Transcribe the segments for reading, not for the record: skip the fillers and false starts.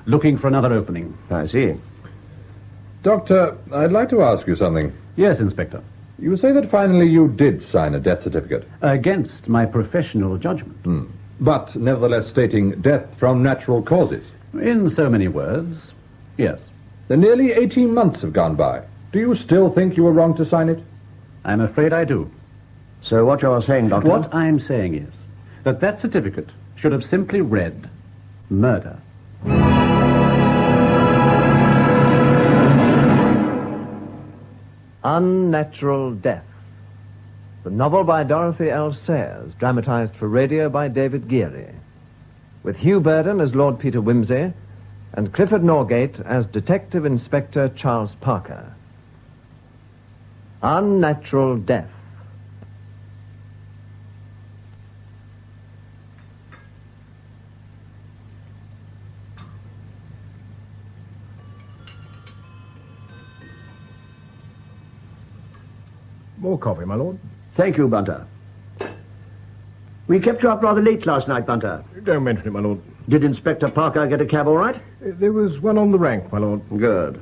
looking for another opening. I see. Doctor, I'd like to ask you something. Yes, Inspector. You say that finally you did sign a death certificate. Against my professional judgment. But nevertheless stating death from natural causes. In so many words, yes. Nearly 18 months have gone by. Do you still think you were wrong to sign it? I'm afraid I do. So what you're saying, Doctor? What I'm saying is that certificate should have simply read murder. Unnatural Death. The novel by Dorothy L. Sayers, dramatised for radio by David Geary. With Hugh Burden as Lord Peter Wimsey and Clifford Norgate as Detective Inspector Charles Parker. Unnatural Death. More coffee, my lord. Thank you, Bunter. We kept you up rather late last night, Bunter. Don't mention it, my lord. Did Inspector Parker get a cab all right? There was one on the rank, my lord. Good.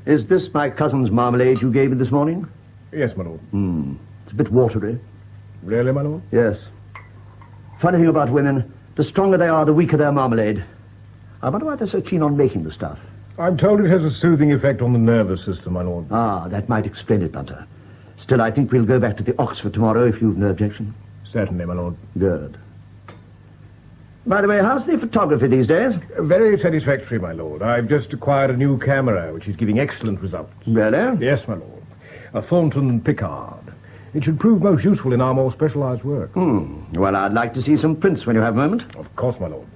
Is this my cousin's marmalade you gave me this morning? Yes, my lord. It's a bit watery. Really, my lord? Yes. Funny thing about women, the stronger they are, the weaker their marmalade. I wonder why they're so keen on making the stuff. I'm told it has a soothing effect on the nervous system, my lord. Ah, that might explain it, Bunter. Still, I think we'll go back to the Oxford tomorrow if you've no objection. Certainly, my lord. Good. By the way, how's the photography these days? Very satisfactory, my lord. I've just acquired a new camera, which is giving excellent results. Really? Yes, my lord. A Thornton Pickard. It should prove most useful in our more specialised work. Well, I'd like to see some prints when you have a moment. Of course, my lord.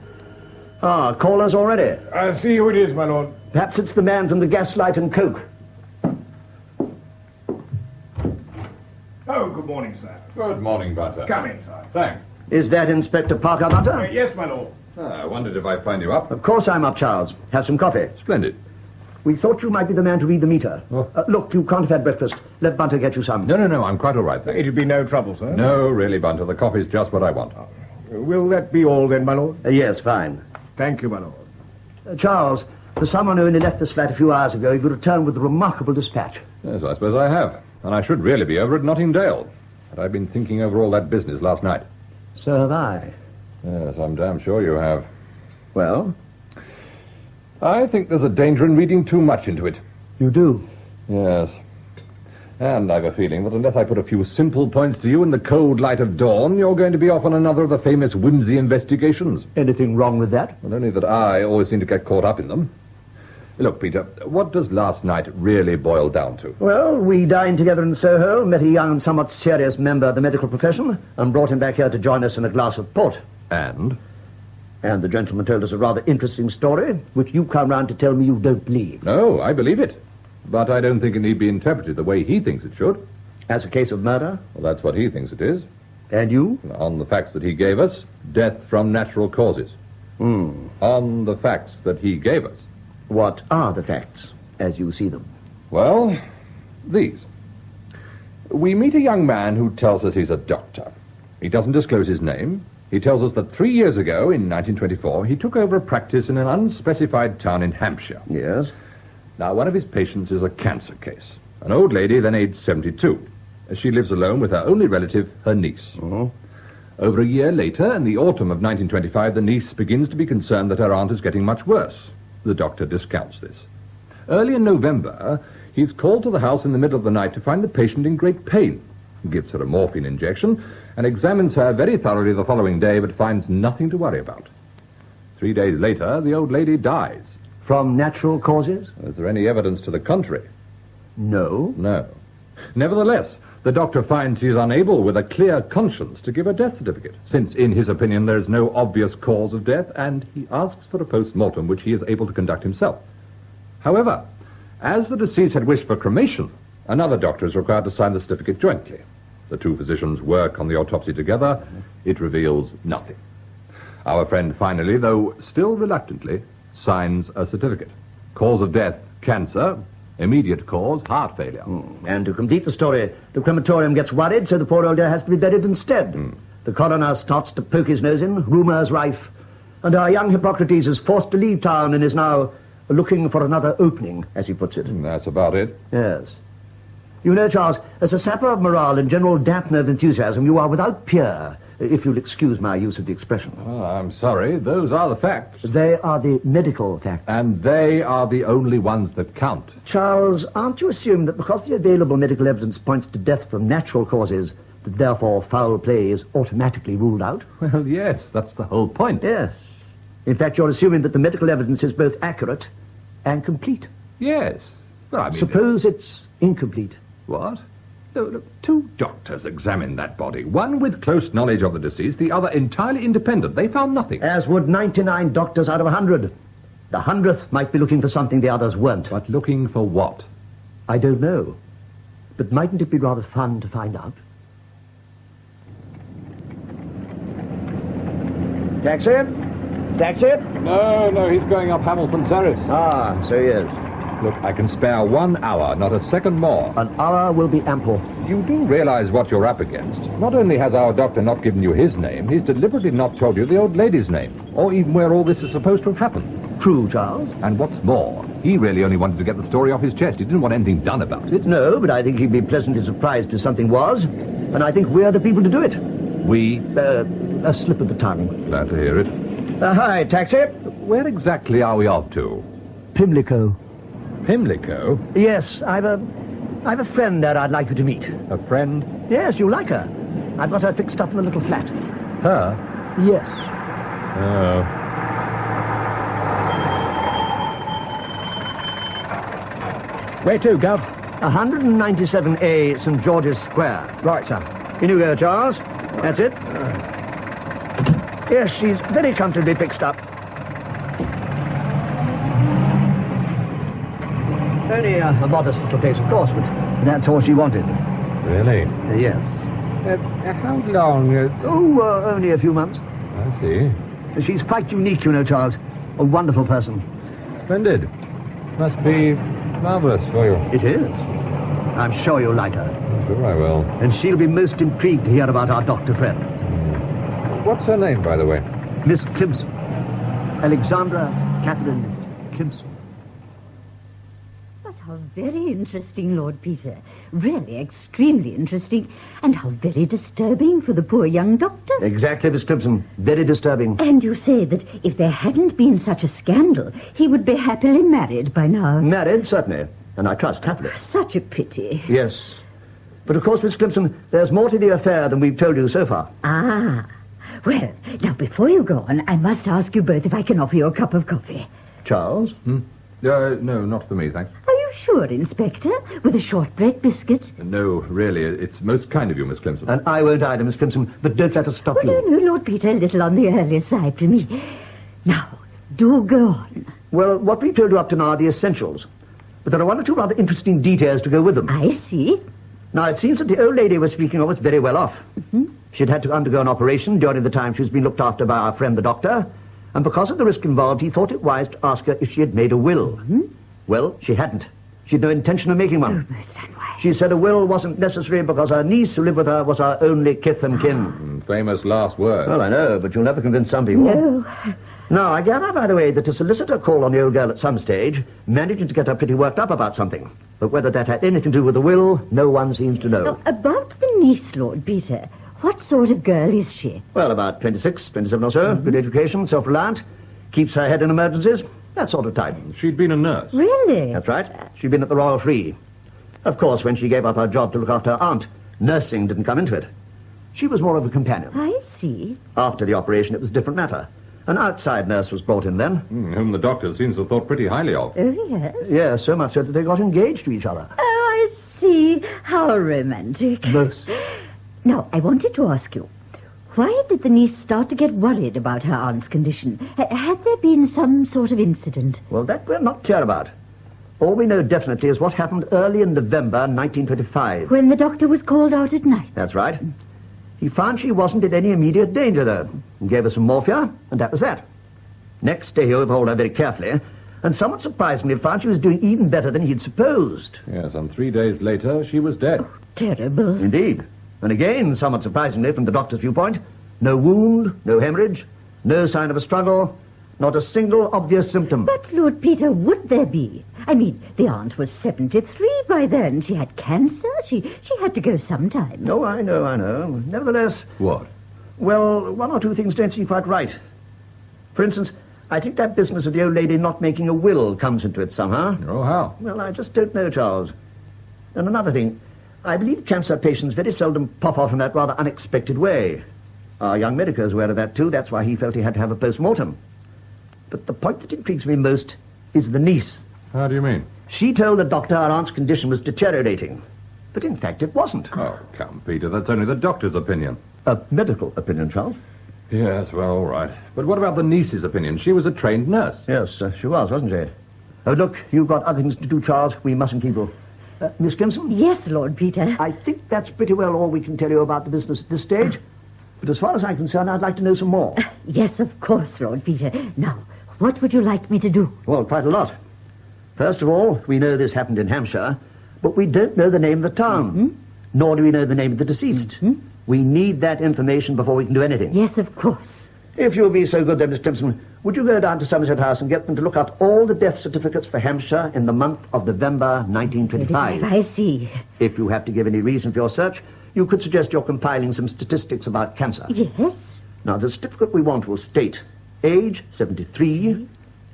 Ah, callers already. I see who it is, my lord. Perhaps it's the man from the Gaslight and Coke. Oh, good morning, sir. Good morning, Bunter. Come in, sir. Thanks. Is that Inspector Parker, Bunter? Yes, my lord. I wondered if I'd find you up. Of course I'm up, Charles. Have some coffee. Splendid. We thought you might be the man to read the meter. Oh. Look, you can't have had breakfast. Let Bunter get you some. No, I'm quite all right, thanks. It'll be no trouble, sir. No, really, Bunter, the coffee's just what I want. Will that be all, then, my lord? Yes, fine. Thank you, my lord. Charles, for someone who only left this flat a few hours ago, you've returned with remarkable dispatch. Yes, I suppose I have. And I should really be over at Nottingdale. But I've been thinking over all that business last night. So have I. Yes, I'm damn sure you have. Well? I think there's a danger in reading too much into it. You do? Yes. And I've a feeling that unless I put a few simple points to you in the cold light of dawn, you're going to be off on another of the famous Wimsey investigations. Anything wrong with that? Well, only that I always seem to get caught up in them. Look, Peter, what does last night really boil down to? Well, we dined together in Soho, met a young and somewhat serious member of the medical profession, and brought him back here to join us in a glass of port. And? And the gentleman told us a rather interesting story, which you come round to tell me you don't believe. No, I believe it. But I don't think it need be interpreted the way he thinks it should. As a case of murder? Well, that's what he thinks it is. And you? On the facts that he gave us, death from natural causes. On the facts that he gave us. What are the facts, as you see them? Well, these. We meet a young man who tells us he's a doctor. He doesn't disclose his name. He tells us that 3 years ago, in 1924, he took over a practice in an unspecified town in Hampshire. Yes? Now, one of his patients is a cancer case. An old lady, then aged 72. She lives alone with her only relative, her niece. Over a year later, in the autumn of 1925, the niece begins to be concerned that her aunt is getting much worse. The doctor discounts this. Early in November, he's called to the house in the middle of the night to find the patient in great pain. He gives her a morphine injection and examines her very thoroughly the following day, but finds nothing to worry about. 3 days later, the old lady dies. From natural causes? Is there any evidence to the contrary? No. No. Nevertheless, the doctor finds he is unable, with a clear conscience, to give a death certificate, since, in his opinion, there is no obvious cause of death, and he asks for a post-mortem, which he is able to conduct himself. However, as the deceased had wished for cremation, another doctor is required to sign the certificate jointly. The two physicians work on the autopsy together. It reveals nothing. Our friend finally, though still reluctantly, signs a certificate. Cause of death, cancer. Immediate cause, heart failure. And to complete the story, the crematorium gets worried, so the poor old dear has to be buried instead. The coroner starts to poke his nose in, rumours rife. And our young Hippocrates is forced to leave town and is now looking for another opening, as he puts it. That's about it. Yes. You know, Charles, as a sapper of morale and general dampener of enthusiasm, you are without peer, if you'll excuse my use of the expression. Oh, I'm sorry. Those are the facts. They are the medical facts. And they are the only ones that count. Charles, aren't you assuming that because the available medical evidence points to death from natural causes, that therefore foul play is automatically ruled out? Well, yes, that's the whole point. Yes. In fact, you're assuming that the medical evidence is both accurate and complete. Yes. Well, I mean... Suppose it's incomplete. What? No, look, 2 doctors examined that body. One with close knowledge of the deceased, the other entirely independent. They found nothing. As would 99 doctors out of 100. The 100th might be looking for something the others weren't. But looking for what? I don't know. But mightn't it be rather fun to find out? Taxi? Taxi? No, he's going up Hamilton Terrace. Ah, so he is. Look, I can spare 1 hour, not a second more. An hour will be ample. You do realize what you're up against. Not only has our doctor not given you his name, he's deliberately not told you the old lady's name, or even where all this is supposed to have happened. True, Charles. And what's more, he really only wanted to get the story off his chest. He didn't want anything done about it. No, but I think he'd be pleasantly surprised if something was. And I think we're the people to do it. We? A slip of the tongue. Glad to hear it. Hi, taxi. Where exactly are we off to? Pimlico. Pimlico? Yes, I've a friend there I'd like you to meet. A friend? Yes, you like her. I've got her fixed up in a little flat. Her? Yes. Oh. Where to, Gov? 197A St. George's Square. Right, sir. In you go, Charles. That's it. Yes, she's very comfortably fixed up. Only a modest little place, of course, but that's all she wanted. Really? Yes. How long? Only a few months. I see. She's quite unique, you know, Charles. A wonderful person. Splendid. Must be marvelous for you. It is. I'm sure you'll like her. Sure I will. And she'll be most intrigued to hear about our doctor friend. What's her name, by the way? Miss Climpson. Alexandra Katherine Climpson. But how very interesting, Lord Peter. Really extremely interesting. And how very disturbing for the poor young doctor. Exactly, Miss Climpson. Very disturbing. And you say that if there hadn't been such a scandal, he would be happily married by now. Married, certainly. And I trust happily. Such a pity. Yes. But of course, Miss Climpson, there's more to the affair than we've told you so far. Ah. Well, now, before you go on, I must ask you both if I can offer you a cup of coffee. Charles? No, not for me, thanks. Are you sure, Inspector? With a shortbread biscuit? No, really, it's most kind of you, Miss Climpson. And I won't either, Miss Climpson, but don't let us stop you. No, Lord Peter, a little on the earlier side for me. Now, do go on. Well, what we've told you up to now are the essentials. But there are 1 or 2 rather interesting details to go with them. I see. Now, it seems that the old lady we're speaking of was very well off. She'd had to undergo an operation during the time she was being looked after by our friend the doctor, and because of the risk involved, he thought it wise to ask her if she had made a will. Well, she hadn't. She'd no intention of making one. Oh, most unwise. She said a will wasn't necessary because her niece who lived with her was her only kith and kin. Famous last word. Well, I know, but you'll never convince some people. No. Now, I gather, by the way, that a solicitor called on the old girl at some stage, managing to get her pretty worked up about something. But whether that had anything to do with the will, no one seems to know. Now, about the niece, Lord Peter, what sort of girl is she? Well, about 26, 27 or so, good education, self-reliant, keeps her head in emergencies, that sort of type. She'd been a nurse. Really? That's right. She'd been at the Royal Free. Of course, when she gave up her job to look after her aunt, nursing didn't come into it. She was more of a companion. I see. After the operation, it was a different matter. An outside nurse was brought in then. Whom the doctor seems to have thought pretty highly of. Oh, yes? Yes, so much so that they got engaged to each other. Oh, I see. How romantic. Most. Now, I wanted to ask you, why did the niece start to get worried about her aunt's condition? Had there been some sort of incident? Well, that we're not clear about. All we know definitely is what happened early in November 1925. When the doctor was called out at night? That's right. He found she wasn't in any immediate danger, though, and gave her some morphia, and that was that. Next day, he overhauled her very carefully, and somewhat surprisingly found she was doing even better than he'd supposed. Yes, and 3 days later, she was dead. Terrible. Indeed. And again, somewhat surprisingly, from the doctor's viewpoint, no wound, no hemorrhage, No sign of a struggle, not a single obvious symptom. But, Lord Peter, would there be? I mean, the aunt was 73 by then. She had cancer. She had to go sometime. No, I know. Nevertheless... What? Well, one or two things don't seem quite right. For instance, I think that business of the old lady not making a will comes into it somehow. Oh, how? Well, I just don't know, Charles. And another thing, I believe cancer patients very seldom pop off in that rather unexpected way. Our young medico's aware of that, too. That's why he felt he had to have a post-mortem. But the point that intrigues me most is the niece. How do you mean? She told the doctor our aunt's condition was deteriorating. But in fact, it wasn't. Oh, come, Peter, that's only the doctor's opinion. A medical opinion, Charles. Yes, well, all right. But what about the niece's opinion? She was a trained nurse. Yes, she was, wasn't she? Oh, look, you've got other things to do, Charles. We mustn't keep you. Miss Climpson? Yes, Lord Peter. I think that's pretty well all we can tell you about the business at this stage. But as far as I'm concerned, I'd like to know some more. Yes, of course, Lord Peter. Now, what would you like me to do? Well, quite a lot. First of all, we know this happened in Hampshire, but we don't know the name of the town. Nor do we know the name of the deceased. We need that information before we can do anything. Yes, of course. If you'll be so good then, Miss Climpson, would you go down to Somerset House and get them to look up all the death certificates for Hampshire in the month of November 1925? I see. If you have to give any reason for your search, you could suggest you're compiling some statistics about cancer. Yes? Now, the certificate we want will state age, 73,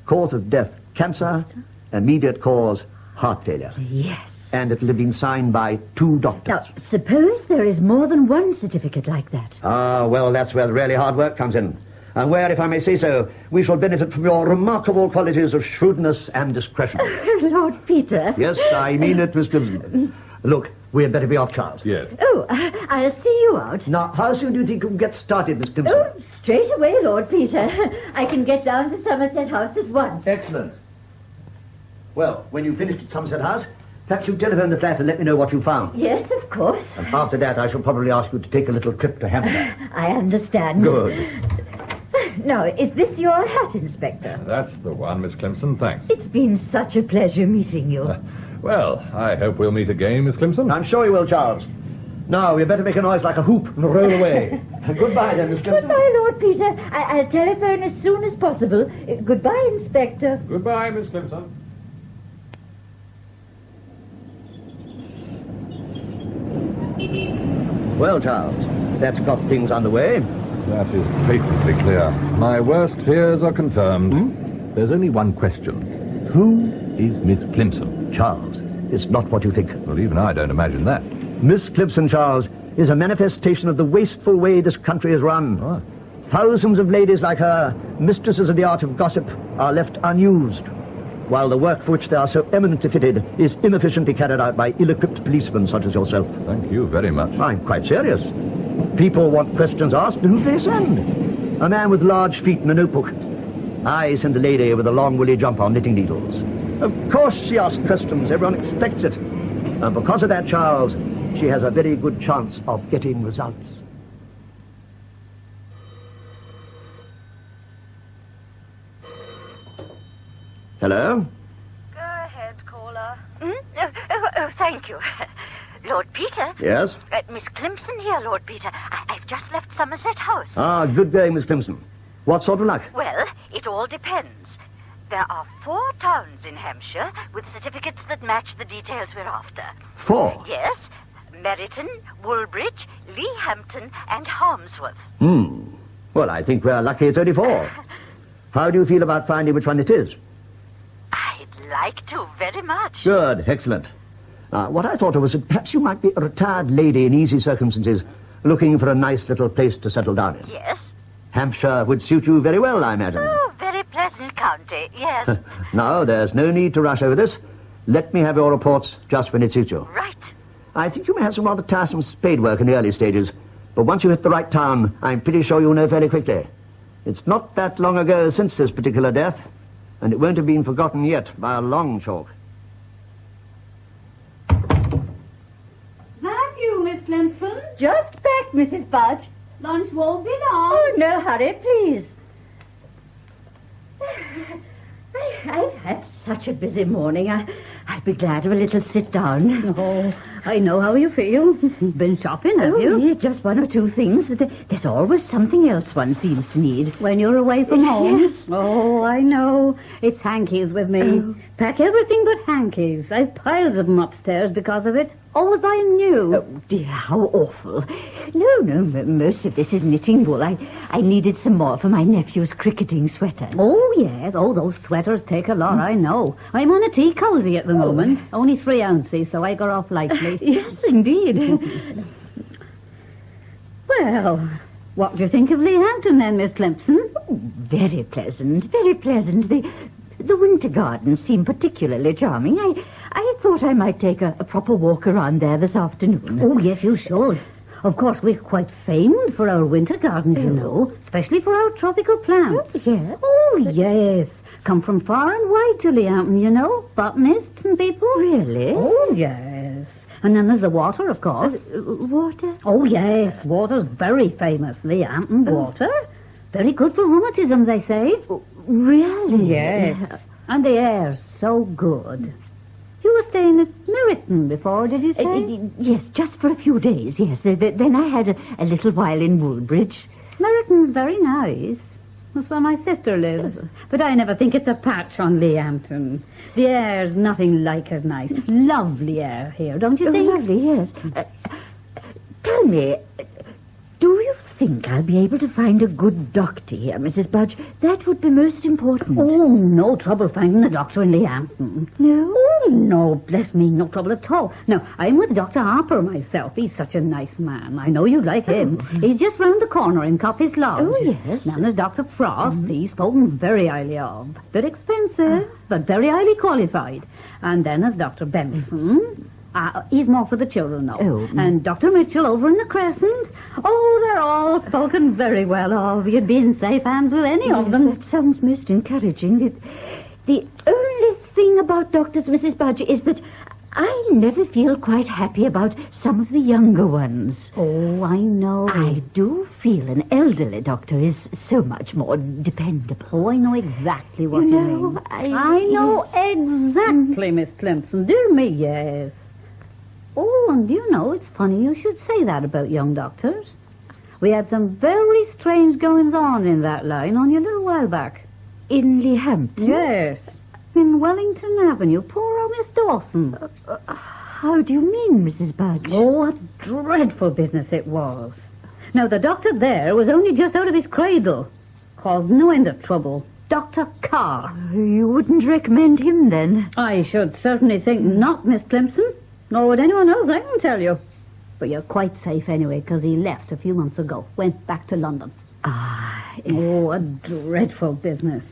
cause of death, cancer, immediate cause, heart failure. Yes. And it'll have been signed by 2 doctors. Now, suppose there is more than one certificate like that. Ah, well, that's where the really hard work comes in. And where, if I may say so, we shall benefit from your remarkable qualities of shrewdness and discretion. Lord Peter. Yes, I mean it, Miss Climpson. Look, we had better be off, Charles. Yes. Oh, I'll see you out. Now, how soon do you think you can get started, Miss Climpson? Oh, straight away, Lord Peter. I can get down to Somerset House at once. Excellent. Well, when you've finished at Somerset House, perhaps you telephone the flat and let me know what you found. Yes, of course. And after that, I shall probably ask you to take a little trip to Hampshire. I understand. Good. Now, is this your hat, Inspector? That's the one, Miss Climpson, thanks. It's been such a pleasure meeting you. Well, I hope we'll meet again, Miss Climpson. I'm sure you will, Charles. Now, we better make a noise like a hoop and roll away. Goodbye, then, Miss Climpson. Goodbye, Lord Peter. I'll telephone as soon as possible. Goodbye, Inspector. Goodbye, Miss Climpson. Well, Charles, that's got things underway. That is patently clear. My worst fears are confirmed. There's only one question. Who is Miss Climpson? Charles, it's not what you think. Well, even I don't imagine that. Miss Climpson, Charles, is a manifestation of the wasteful way this country is run. Ah. Thousands of ladies like her, mistresses of the art of gossip, are left unused, while the work for which they are so eminently fitted is inefficiently carried out by ill-equipped policemen such as yourself. Thank you very much. I'm quite serious. People want questions asked, and who do they send? A man with large feet and a notebook. I send a lady with a long woolly jumper on knitting needles. Of course she asks questions. Everyone expects it. And because of that, Charles, she has a very good chance of getting results. Hello? Go ahead, caller. Oh, thank you. Lord Peter? Yes? Miss Climpson here, Lord Peter. I've just left Somerset House. Ah, good going, Miss Climpson. What sort of luck? Well, it all depends. There are 4 towns in Hampshire with certificates that match the details we're after. 4? Yes, Meryton, Woolbridge, Leehampton, and Harmsworth. Well, I think we're lucky it's only 4. How do you feel about finding which one it is? I'd like to very much. Good, excellent. What I thought of was that perhaps you might be a retired lady in easy circumstances looking for a nice little place to settle down in. Yes? Hampshire would suit you very well, I imagine. Oh, very pleasant county, yes. No, there's no need to rush over this. Let me have your reports just when it suits you. Right. I think you may have some rather tiresome spade work in the early stages, but once you hit the right town, I'm pretty sure you'll know fairly quickly. It's not that long ago since this particular death, and it won't have been forgotten yet by a long chalk. That you, Miss Climpson? Just back, Mrs. Budge. Lunch won't be long. Oh, no hurry, please. I've had such a busy morning. I'd be glad of a little sit down. Oh, I know how you feel. Been shopping, have you? Yeah, just one or two things, but there's always something else one seems to need. When you're away from home? Yes. Oh, I know. It's hankies with me. Pack everything but hankies. I've piles of them upstairs because of it. Always buying new. Oh, dear, how awful. No, most of this is knitting wool. I needed some more for my nephew's cricketing sweater. Oh, yes. Oh, those sweaters take a lot, I know. I'm on a tea cosy at the moment. Only 3 ounces, so I got off lightly. Yes, indeed. Well, what do you think of Lehampton then, Miss Climpson? Very pleasant, very pleasant. The winter gardens seem particularly charming. I thought I might take a proper walk around there this afternoon. Oh, yes, you should. Of course, we're quite famed for our winter gardens, you know, especially for our tropical plants. Oh, yes. Oh, yes. Come from far and wide to Lehampton, you know, botanists and people. Really? Oh, yes. And then there's the water, of course. Water? Oh, yes, water's very famous, Lehampton water. Very good for rheumatism, they say. Really? Yes. And the air's so good. You were staying at Meryton before, did you say? Yes, just for a few days, yes. Then I had a little while in Woolbridge. Meryton's very nice. That's where my sister lives. But I never think it's a patch on Lehampton. The air's nothing like as nice. Lovely air here, don't you think? Lovely, yes. Tell me, do you think I'll be able to find a good doctor here, Mrs. Budge? That would be most important. Oh, no trouble finding a doctor in Lehampton. No? Oh, no, bless me, no trouble at all. No, I'm with Dr. Harper myself. He's such a nice man. I know you'd like him. He's just round the corner in Coppice Lodge. Oh, yes. Now there's Dr. Frost. He's spoken very highly of. Bit expensive, but very highly qualified. And then there's Dr. Benson. He's more for the children, though. Oh. And Dr. Mitchell over in the Crescent. Oh, they're all spoken very well of. You'd be in safe hands with any of them. That sounds most encouraging. The only thing about doctors, Mrs. Budge, is that I never feel quite happy about some of the younger ones. Oh, I know. I do feel an elderly doctor is so much more dependable. Oh, I know exactly what you mean. I know exactly, Miss Climpson. Dear me, yes. Oh, and you know, it's funny you should say that about young doctors. We had some very strange goings-on in that line only a little while back. In Lehampton? Yes. In Wellington Avenue. Poor old Miss Dawson. How do you mean, Mrs. Budge? Oh, a dreadful business it was. Now, the doctor there was only just out of his cradle. Caused no end of trouble. Dr. Carr. You wouldn't recommend him, then? I should certainly think not, Miss Climpson. Nor would anyone else, I can tell you. But you're quite safe anyway, because he left a few months ago. Went back to London. Oh, a dreadful business.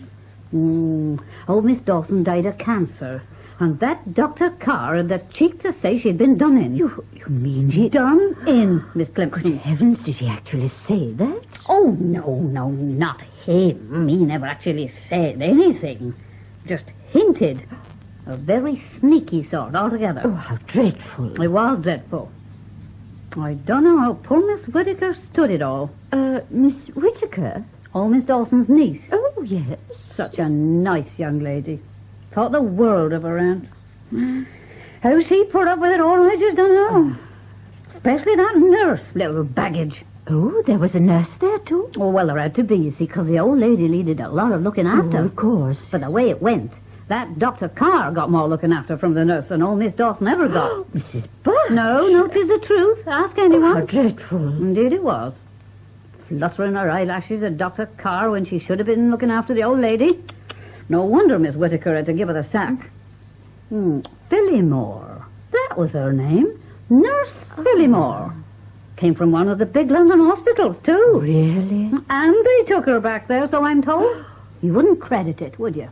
Old Miss Dawson died of cancer. And that Dr. Carr had the cheek to say she'd been done in. You mean he... Done in, Miss Climpson. Good heavens, did he actually say that? Oh, no, not him. He never actually said anything. Just hinted. A very sneaky sort altogether. Oh, how dreadful. It was dreadful. I don't know how poor Miss Whittaker stood it all. Miss Whittaker? Oh, Miss Dawson's niece. Oh, yes. Such a nice young lady. Thought the world of her aunt. How she put up with it all, I just don't know. Especially that nurse, little baggage. Oh, there was a nurse there, too? Oh, well, there had to be, you see, because the old lady needed a lot of looking after. Oh, of course. But the way it went, that Dr. Carr got more looking after from the nurse than old Miss Dawson ever got. Mrs. Budge. No, 'tis the truth. Ask anyone. How dreadful. Indeed it was. Fluttering her eyelashes at Dr. Carr when she should have been looking after the old lady. No wonder Miss Whittaker had to give her the sack. Phillimore. That was her name. Nurse Phillimore. Came from one of the big London hospitals, too. Really? And they took her back there, so I'm told. You wouldn't credit it, would you?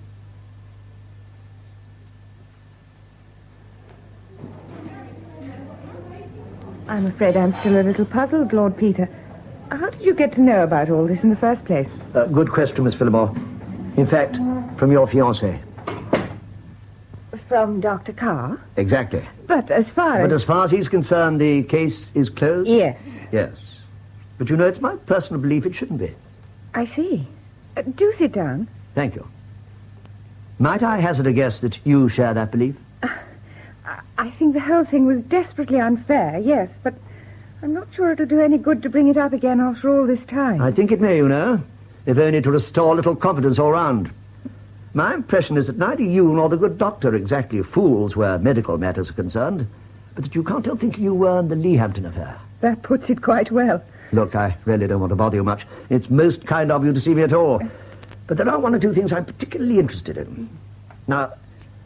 I'm afraid I'm still a little puzzled, Lord Peter. How did you get to know about all this in the first place? Good question, Miss Phillimore. In fact, from your fiancé. From Dr. Carr? Exactly. But as far as he's concerned, the case is closed? Yes. Yes. But you know, it's my personal belief it shouldn't be. I see. Do sit down. Thank you. Might I hazard a guess that you share that belief? I think the whole thing was desperately unfair, yes, but I'm not sure it'll do any good to bring it up again after all this time. I think it may, you know, if only to restore a little confidence all round. My impression is that neither you nor the good doctor are exactly fools where medical matters are concerned, but that you can't help thinking you were in the Leehampton affair. That puts it quite well. Look, I really don't want to bother you much. It's most kind of you to see me at all. But there are one or two things I'm particularly interested in. Now,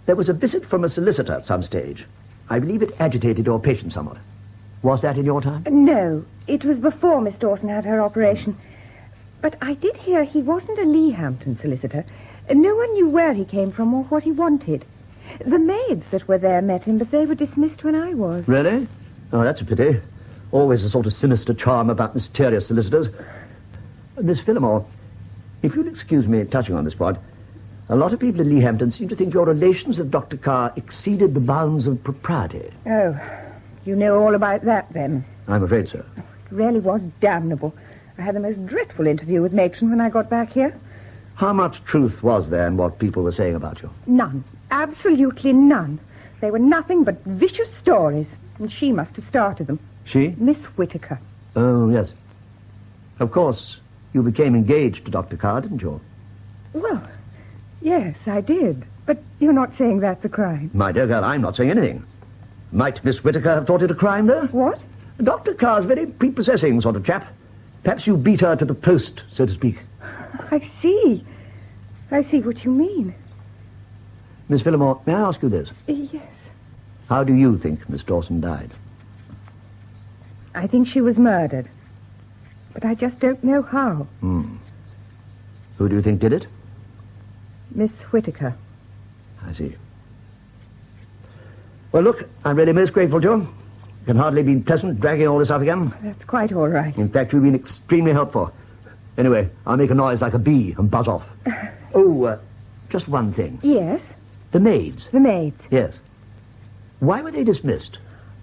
there was a visit from a solicitor at some stage. I believe it agitated your patient somewhat. Was that in your time? No, it was before Miss Dawson had her operation. But I did hear he wasn't a Leehampton solicitor. No one knew where he came from or what he wanted. The maids that were there met him, but they were dismissed when I was. Really? Oh, that's a pity. Always a sort of sinister charm about mysterious solicitors. Miss Phillimore, if you'll excuse me touching on this point, a lot of people in Leehampton seem to think your relations with Dr. Carr exceeded the bounds of propriety. Oh, you know all about that, then? I'm afraid so. It really was damnable. I had the most dreadful interview with Matron when I got back here. How much truth was there in what people were saying about you? None. Absolutely none. They were nothing but vicious stories, and she must have started them. She? Miss Whittaker. Oh, yes. Of course, you became engaged to Dr. Carr, didn't you? Well, yes, I did. But you're not saying that's a crime. My dear girl, I'm not saying anything. Might Miss Whittaker have thought it a crime, though? What? Dr. Carr's a very prepossessing sort of chap. Perhaps you beat her to the post, so to speak. I see. I see what you mean. Miss Phillimore, may I ask you this? Yes. How do you think Miss Dawson died? I think she was murdered. But I just don't know how. Who do you think did it? Miss Whittaker. I see. Well, look, I'm really most grateful to you. It can hardly be pleasant dragging all this up again. That's quite all right. In fact, you've been extremely helpful. Anyway, I'll make a noise like a bee and buzz off. Just one thing. Yes? The maids. The maids. Yes. Why were they dismissed?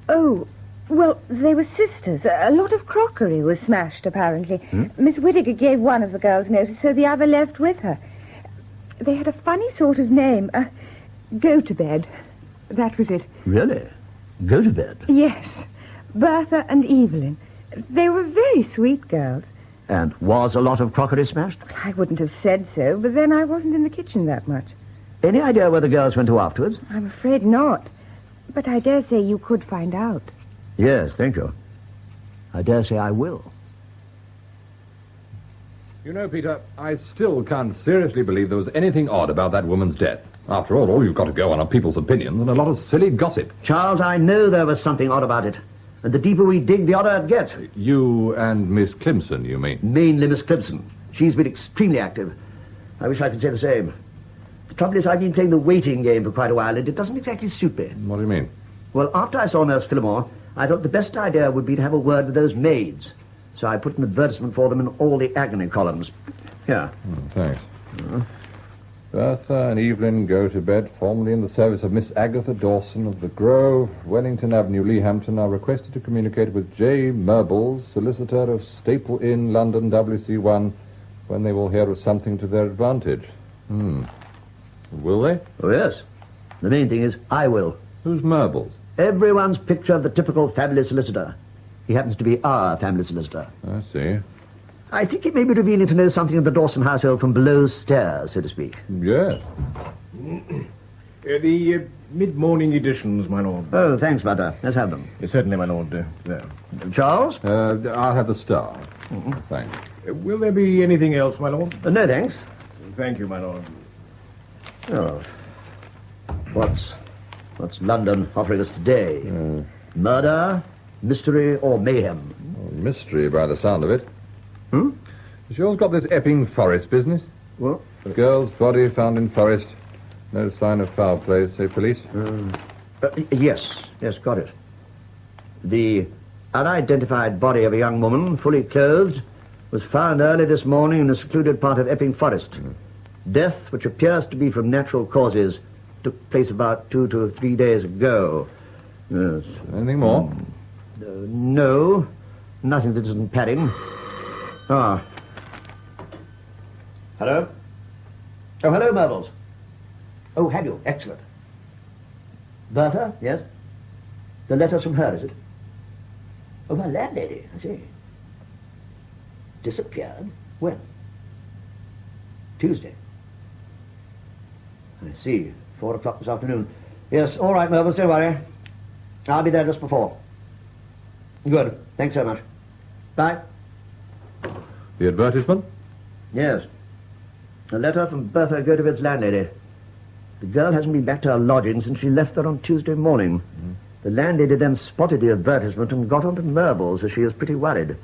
Oh, well, they were sisters. A lot of crockery was smashed, apparently. Miss Whittaker gave one of the girls notice, so the other left with her. They had a funny sort of name. Go to bed. That was it. Really? Go to bed? Yes. Bertha and Evelyn. They were very sweet girls. And was a lot of crockery smashed? I wouldn't have said so, but then I wasn't in the kitchen that much. Any idea where the girls went to afterwards? I'm afraid not. But I dare say you could find out. Yes, thank you. I dare say I will. You know, Peter, I still can't seriously believe there was anything odd about that woman's death. After all you've got to go on are people's opinions and a lot of silly gossip. Charles, I know there was something odd about it. And the deeper we dig, the odder it gets. You and Miss Climpson, you mean? Mainly Miss Climpson. She's been extremely active. I wish I could say the same. The trouble is I've been playing the waiting game for quite a while, and it doesn't exactly suit me. What do you mean? Well, after I saw Nurse Phillimore, I thought the best idea would be to have a word with those maids. So I put an advertisement for them in all the agony columns. Here. Thanks. Bertha and Evelyn go to bed, formerly in the service of Miss Agatha Dawson of the Grove, Wellington Avenue, Leehampton, are requested to communicate with J. Murbles, solicitor of Staple Inn, London, WC1, when they will hear of something to their advantage. Will they? Oh, yes. The main thing is, I will. Who's Murbles? Everyone's picture of the typical family solicitor. He happens to be our family solicitor. I see. I think it may be revealing to know something of the Dawson household from below stairs, so to speak. Yes. The mid-morning editions, my lord. Oh, thanks, Bunter. Let's have them. Certainly, my lord. There. Charles? I'll have the Star. Thanks. Will there be anything else, my lord? No, thanks. Thank you, my lord. Oh. What's London offering us today? Murder, mystery, or mayhem? Mystery, by the sound of it. Has yours got this Epping Forest business? What? The girl's body found in forest. No sign of foul play, say police. Yes, got it. The unidentified body of a young woman, fully clothed, was found early this morning in a secluded part of Epping Forest. Death, which appears to be from natural causes, took place about 2 to 3 days ago. Yes. Anything more? No, nothing that isn't padding. Ah. Hello? Oh, hello, Murbles. Oh, have you? Excellent. Bertha, yes? The letter's from her, is it? Oh, my landlady, I see. Disappeared? When? Tuesday. I see. 4 o'clock this afternoon. Yes, all right, Murbles, don't worry. I'll be there just before. Good. Thanks so much. Bye. The advertisement? Yes. A letter from Bertha Gotobed's landlady. The girl hasn't been back to her lodging since she left there on Tuesday morning. The landlady then spotted the advertisement and got on to Murbles, as she is pretty worried.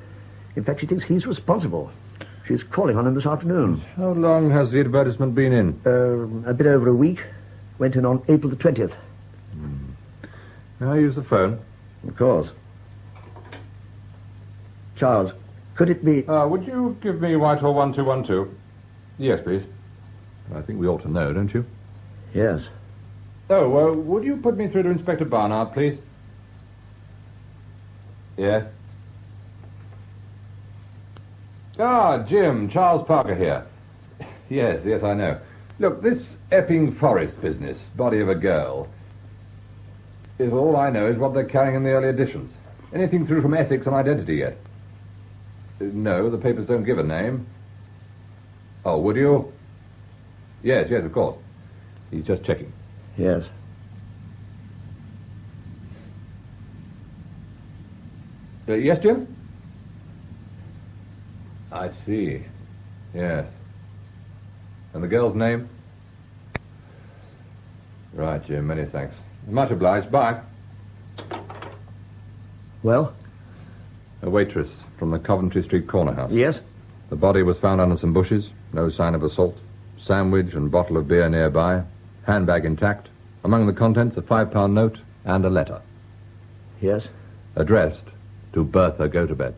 In fact, she thinks he's responsible. She's calling on him this afternoon. How long has the advertisement been in? A bit over a week. Went in on April the 20th. May I use the phone? Of course. Charles, could it be... Would you give me Whitehall 1212? Yes, please. I think we ought to know, don't you? Yes. Oh, would you put me through to Inspector Barnard, please? Yes. Jim, Charles Parker here. Yes, I know. Look, this Epping Forest business, body of a girl, is all I know is what they're carrying in the early editions. Anything through from Essex on identity yet? No, the papers don't give a name. Oh, would you? Yes, of course. He's just checking. Yes. Yes, Jim? I see. Yes. And the girl's name? Right, Jim, many thanks. Much obliged. Bye. Well? A waitress from the Coventry Street corner house. Yes? The body was found under some bushes. No sign of assault. Sandwich and bottle of beer nearby. Handbag intact. Among the contents, a £5 note and a letter. Yes? Addressed to Bertha Gotobed.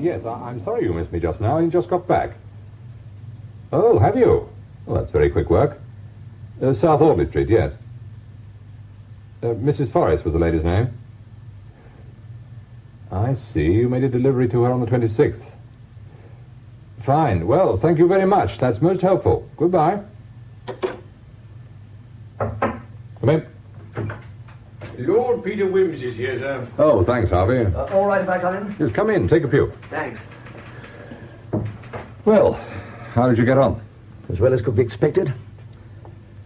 Yes, I'm sorry you missed me just now. You just got back. Oh, have you? Well, that's very quick work. South Audley Street, yes. Mrs. Forrest was the lady's name. I see. You made a delivery to her on the 26th. Fine. Well, thank you very much. That's most helpful. Goodbye. Come in. Lord Peter Wimsey's here, sir. Oh, thanks, Harvey. All right if I come in? Just come in. Take a pew. Thanks. Well, how did you get on? As well as could be expected.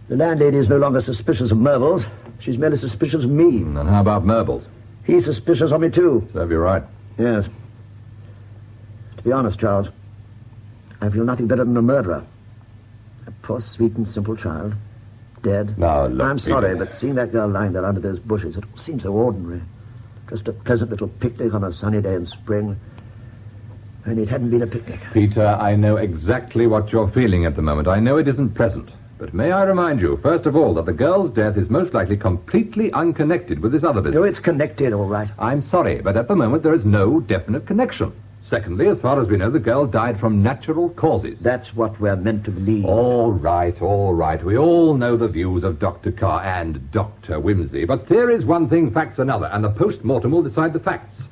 The landlady is no longer suspicious of Murbles. She's merely suspicious of me. And how about Murbles? He's suspicious of me, too. Serve you right. Yes. To be honest, Charles, I feel nothing better than a murderer. A poor, sweet and simple child. Dead. Now, look, I'm sorry, Peter. but seeing that girl lying there under those bushes, it all seems so ordinary. Just a pleasant little picnic on a sunny day in spring. Only it hadn't been a picnic. Peter, I know exactly what you're feeling at the moment. I know it isn't pleasant. But may I remind you, first of all, that the girl's death is most likely completely unconnected with this other business. Oh, it's connected, all right. I'm sorry, but at the moment there is no definite connection. Secondly, as far as we know, the girl died from natural causes. That's what we're meant to believe. All right. We all know the views of Dr. Carr and Dr. Wimsey, but theory's one thing, facts another, and the post-mortem will decide the facts.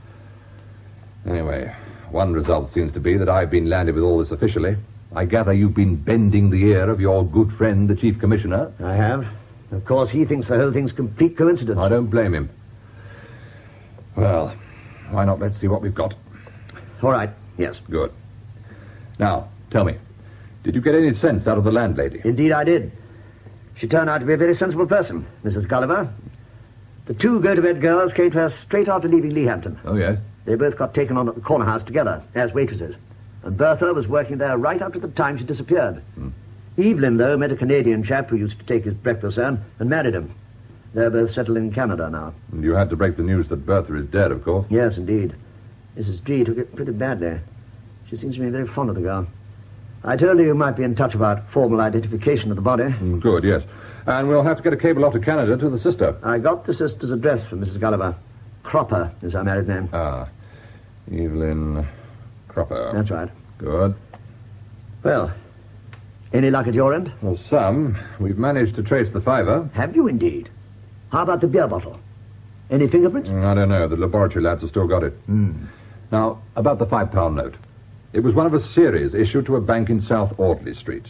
Anyway, one result seems to be that I've been landed with all this officially. I gather you've been bending the ear of your good friend, the Chief Commissioner. I have. Of course, he thinks the whole thing's complete coincidence. I don't blame him. Well, why not let's see what we've got. All right, yes. Good. Now, tell me, did you get any sense out of the landlady? Indeed I did. She turned out to be a very sensible person, Mrs. Gulliver. The two go-to-bed girls came to her straight after leaving Leahampton. Oh, yes? They both got taken on at the corner house together, as waitresses. And Bertha was working there right up to the time she disappeared. Evelyn, though, met a Canadian chap who used to take his breakfast there and married him. They're both settled in Canada now. And you had to break the news that Bertha is dead, of course. Yes, indeed. Mrs. G took it pretty badly. She seems to be very fond of the girl. I told her you might be in touch about formal identification of the body. Good, yes. And we'll have to get a cable off to Canada to the sister. I got the sister's address from Mrs. Gulliver. Cropper is her married name. Ah, Evelyn Cropper. That's right. Good. Well, Any luck at your end? Well, some. We've managed to trace the fiver. Have you indeed? How about the beer bottle? Any fingerprints? I don't know. The laboratory lads have still got it. Now, about the £5 note. It was one of a series issued to a bank in South Audley Street.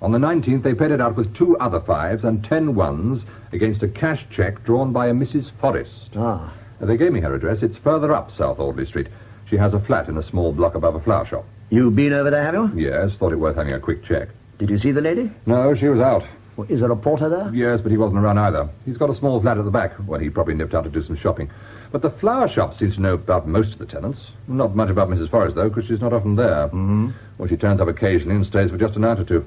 On the 19th, they paid it out with 2 other 5s and 10 1s against a cash cheque drawn by a Mrs. Forrest. They gave me her address. It's further up South Audley Street. She has a flat in a small block above a flower shop. You been over there, have you? Yes, thought it worth having a quick check. Did you see the lady? No, she was out. Well, is there a porter there? Yes, but he wasn't around either. He's got a small flat at the back. Well, he probably nipped out to do some shopping. But the flower shop seems to know about most of the tenants. Not much about Mrs. Forrest, though, because she's not often there. Well, she turns up occasionally and stays for just a night or two.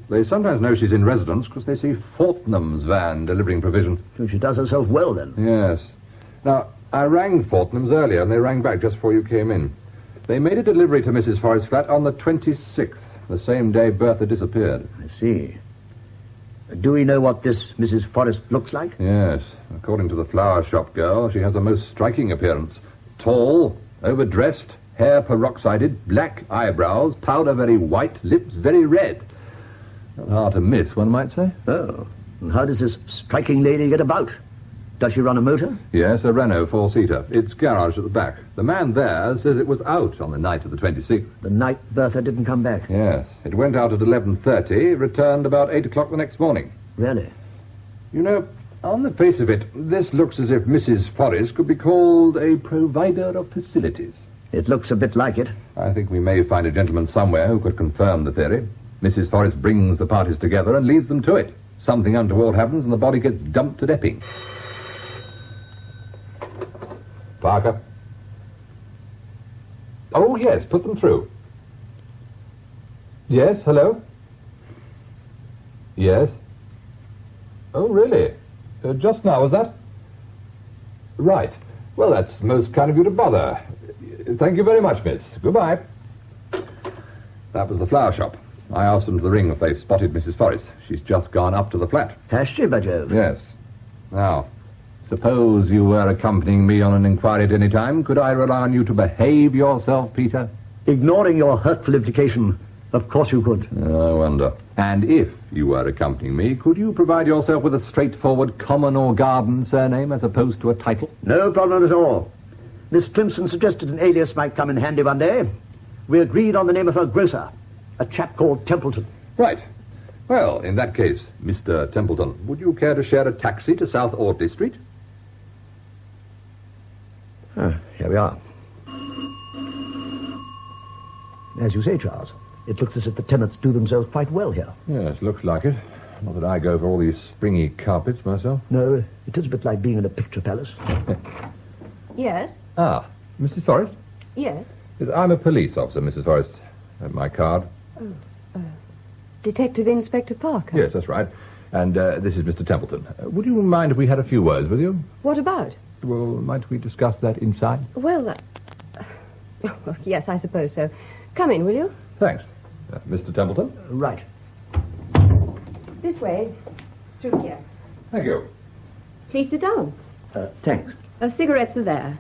They sometimes know she's in residence because they see Fortnum's van delivering provisions. So she does herself well, then? Yes. Now, I rang Fortnum's earlier, and they rang back just before you came in. They made a delivery to Mrs. Forrest's flat on the 26th, the same day Bertha disappeared. I see. Do we know what this Mrs. Forrest looks like? Yes. According to the flower shop girl, she has a most striking appearance. Tall, overdressed, hair peroxided, black eyebrows, powder very white, lips very red. Not hard to miss, one might say. Oh. And how does this striking lady get about? Does she run a motor? Yes, a Renault 4-seater. It's garaged at the back. The man there says it was out on the night of the 26th. The night Bertha didn't come back? Yes. It went out at 11:30, returned about 8 o'clock the next morning. Really? You know, on the face of it, this looks as if Mrs. Forrest could be called a provider of facilities. It looks a bit like it. I think we may find a gentleman somewhere who could confirm the theory. Mrs. Forrest brings the parties together and leaves them to it. Something untoward happens and the body gets dumped at Epping. Parker? Oh, yes, put them through. Yes, hello? Yes? Oh, really? Just now, was that? Right. Well, that's most kind of you to bother. Thank you very much, miss. Goodbye. That was the flower shop. I asked them to the ring if they spotted Mrs. Forrest. She's just gone up to the flat. Has she, Budge? Yes. Now, suppose you were accompanying me on an inquiry at any time. Could I rely on you to behave yourself, Peter? Ignoring your hurtful implication, of course you could. I wonder. And if you were accompanying me, could you provide yourself with a straightforward common or garden surname as opposed to a title? No problem at all. Miss Climpson suggested an alias might come in handy one day. We agreed on the name of her grocer, a chap called Templeton. Right. Well, in that case, Mr. Templeton, would you care to share a taxi to South Audley Street? Here we are. As you say, Charles, it looks as if the tenants do themselves quite well here. Yes, looks like it. Not that I go for all these springy carpets myself. No, it is a bit like being in a picture palace. Yes? Ah, Mrs. Forrest? Yes. Yes, I'm a police officer, Mrs. Forrest. My card. Detective Inspector Parker? Yes, that's right. And this is Mr. Templeton. Would you mind if we had a few words with you? What about? Well, might we discuss that inside? Well, yes, I suppose so. Come in, will you? Thanks. Mr. Templeton? Right. This way. Through here. Thank you. Please sit down. Thanks. Cigarettes are there.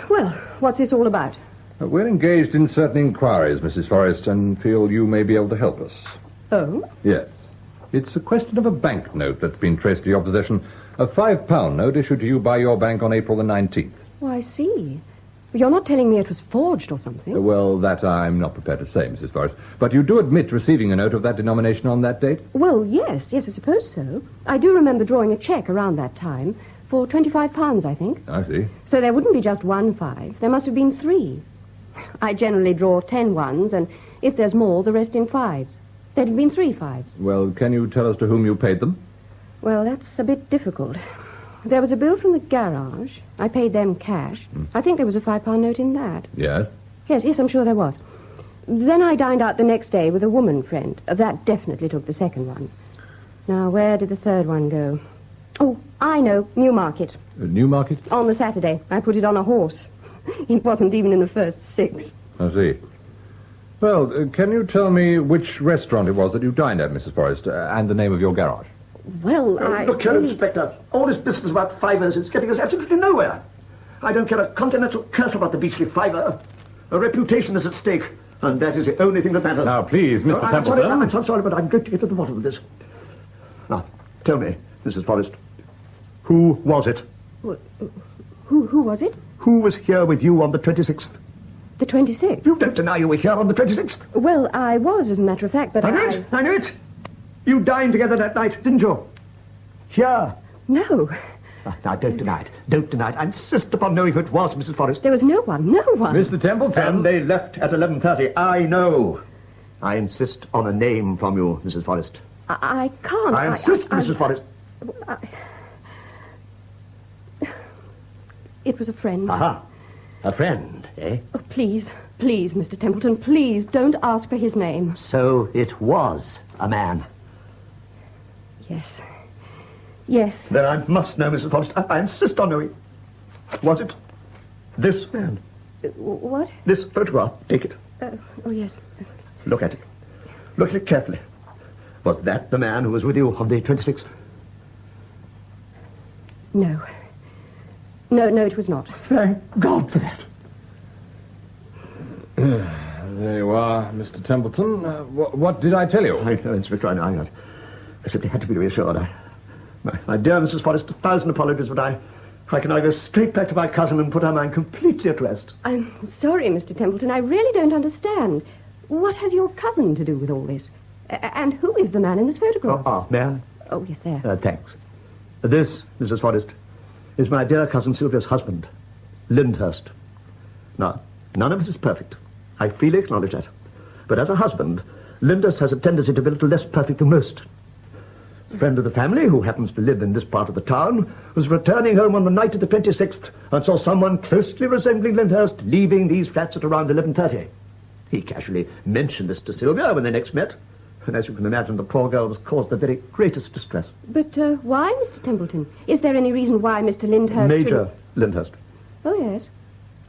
Well, what's this all about? We're engaged in certain inquiries, Mrs. Forrest, and feel you may be able to help us. Oh? Yes. It's a question of a banknote that's been traced to your possession. A £5 note issued to you by your bank on April the 19th. Oh, I see. You're not telling me it was forged or something? Well, that I'm not prepared to say, Mrs. Forrest. But you do admit receiving a note of that denomination on that date? Well, yes, I suppose so. I do remember drawing a cheque around that time for £25, I think. I see. So there wouldn't be just 1 5. There must have been 3. I generally draw 10 1s, and if there's more, the rest in 5s. There'd have been 3 5s. Well, can you tell us to whom you paid them? Well, that's a bit difficult. There was a bill from the garage. I paid them cash. I think there was a £5 note in that. Yes? Yes, I'm sure there was. Then I dined out the next day with a woman friend. That definitely took the second one. Now, where did the third one go? Oh, I know, Newmarket. Newmarket? On the Saturday. I put it on a horse. It wasn't even in the first 6. I see. Well, can you tell me which restaurant it was that you dined at, Mrs. Forrest, and the name of your garage? Well, Look here, Inspector. All this business about fivers is getting us absolutely nowhere. I don't care a continental curse about the beastly fiver. A reputation is at stake. And that is the only thing that matters. Now, please, Mr. I'm Templeton. sorry, I'm so sorry, but I'm going to get to the bottom of this. Now, tell me, Mrs. Forrest, who was it? Who was it? Who was here with you on the 26th? The 26th? You don't deny you were here on the 26th. Well, I was, as a matter of fact, but I knew it. You dined together that night, didn't you? Here. No. Now, don't deny it. Don't deny it. I insist upon knowing who it was, Mrs. Forrest. There was no one. Mr. Templeton. And they left at 11:30. I know. I insist on a name from you, Mrs. Forrest. I can't. I insist, Mrs. Forrest. It was a friend. Aha. A friend, eh? Oh, please, Mr. Templeton, please don't ask for his name. So it was a man. Yes. Then I must know, Mrs. Forrest. I insist on knowing. Was it this man? What? This photograph. Take it. Oh, yes. Look at it. Look at it carefully. Was that the man who was with you on the 26th? No. No, it was not. Thank God for that. There you are, Mr. Templeton. What did I tell you? I know, Inspector, I simply had to be reassured. My dear Mrs. Forrest, 1,000 apologies, but I can now go straight back to my cousin and put her mind completely at rest. I'm sorry, Mr. Templeton. I really don't understand. What has your cousin to do with all this? And who is the man in this photograph? May I? Oh, yes, there. Thanks. This, Mrs. Forrest, is my dear cousin Sylvia's husband, Lyndhurst. Now, none of us is perfect. I freely acknowledge that. But as a husband, Lyndhurst has a tendency to be a little less perfect than most. A friend of the family, who happens to live in this part of the town, was returning home on the night of the 26th and saw someone closely resembling Lyndhurst leaving these flats at around 11:30. He casually mentioned this to Sylvia when they next met, and as you can imagine, the poor girl was caused the very greatest distress. But why, Mr. Templeton? Is there any reason why Mr. Lyndhurst... Major Lyndhurst. Oh, yes.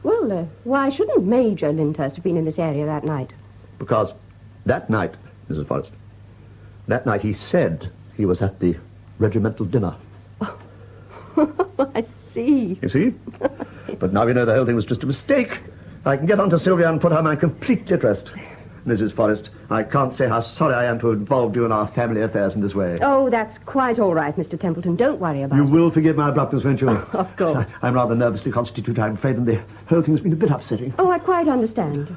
Well, why shouldn't Major Lyndhurst have been in this area that night? Because that night, Mrs. Forrest, that night he said he was at the regimental dinner. Oh, I see. You see? But now we know the whole thing was just a mistake. I can get on to Sylvia and put her mind completely at rest. Mrs. Forrest, I can't say how sorry I am to have involved you in our family affairs in this way. Oh, that's quite all right, Mr. Templeton. Don't worry about it. You will forgive my abruptness, won't you? Of course. I'm rather nervously constituted, I'm afraid, and the whole thing's been a bit upsetting. Oh, I quite understand.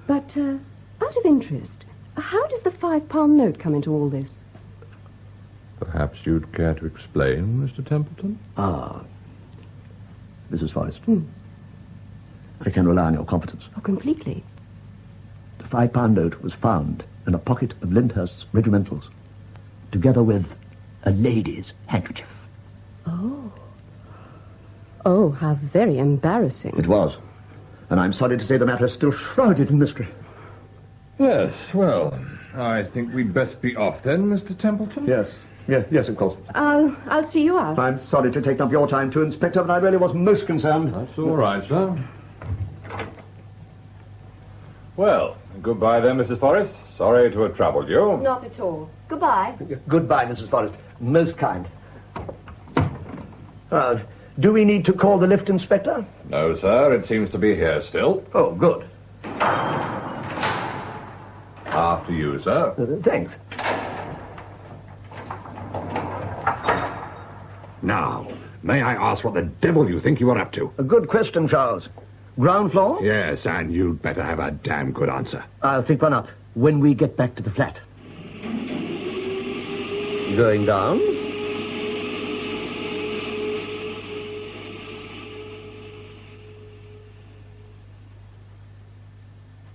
But, out of interest, how does the £5 note come into all this? Perhaps you'd care to explain, Mr. Templeton? Mrs. Forrest. I can rely on your confidence. Oh, completely. The £5 note was found in a pocket of Lyndhurst's regimentals, together with a lady's handkerchief. Oh, how very embarrassing. It was. And I'm sorry to say the matter's still shrouded in mystery. Yes, well, I think we'd best be off then, Mr. Templeton. Yes, of course. I'll see you out. I'm sorry to take up your time too, Inspector, but I really was most concerned. That's all right, sir. Well, goodbye then, Mrs. Forrest. Sorry to have troubled you. Not at all. Goodbye. Goodbye, Mrs. Forrest. Most kind. Do we need to call the lift, Inspector? No, sir. It seems to be here still. Oh, good. After you, sir. Thanks. Now, may I ask what the devil you think you are up to? A good question, Charles. Ground floor? Yes, and you'd better have a damn good answer. I'll think one up when we get back to the flat. Going down?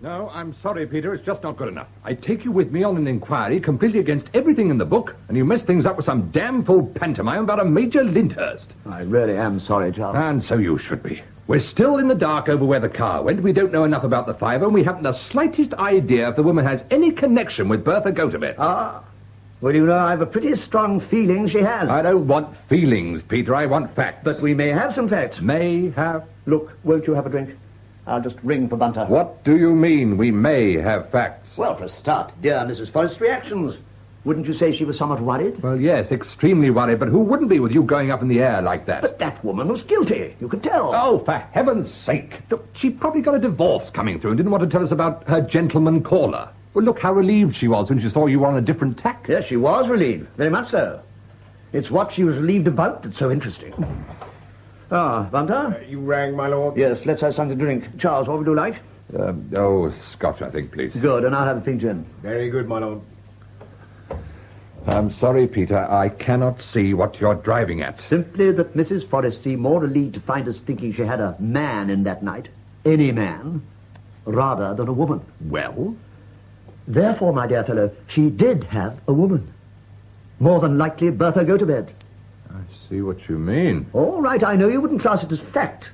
No, I'm sorry, Peter. It's just not good enough. I take you with me on an inquiry completely against everything in the book, and you mess things up with some damn fool pantomime about a Major Lyndhurst. I really am sorry, Charles. And so you should be. We're still in the dark over where the car went. We don't know enough about the fiver, and we haven't the slightest idea if the woman has any connection with Bertha Gotobed. Well, you know, I have a pretty strong feeling she has. I don't want feelings, Peter. I want facts. But we may have some facts. May have? Look, won't you have a drink? I'll just ring for Bunter. What do you mean, we may have facts? Well, for a start, dear Mrs. Forrest's reactions. Wouldn't you say she was somewhat worried? Well, yes, extremely worried, but who wouldn't be with you going up in the air like that? But that woman was guilty. You could tell. Oh, for heaven's sake. Look, she probably got a divorce coming through and didn't want to tell us about her gentleman caller. Well, look how relieved she was when she saw you were on a different tack. Yes, she was relieved. Very much so. It's what she was relieved about that's so interesting. Ah, Bunter? You rang, my lord? Yes, let's have something to drink. Charles, what would you like? Scotch, I think, please. Good, and I'll have a pink gin. Very good, my lord. I'm sorry, Peter. I cannot see what you're driving at. Simply that Mrs. Forrest seemed more relieved to find us thinking she had a man in that night, any man, rather than a woman. Well? Therefore, my dear fellow, she did have a woman. More than likely, Bertha, go to bed. I see what you mean. All right, I know you wouldn't class it as fact,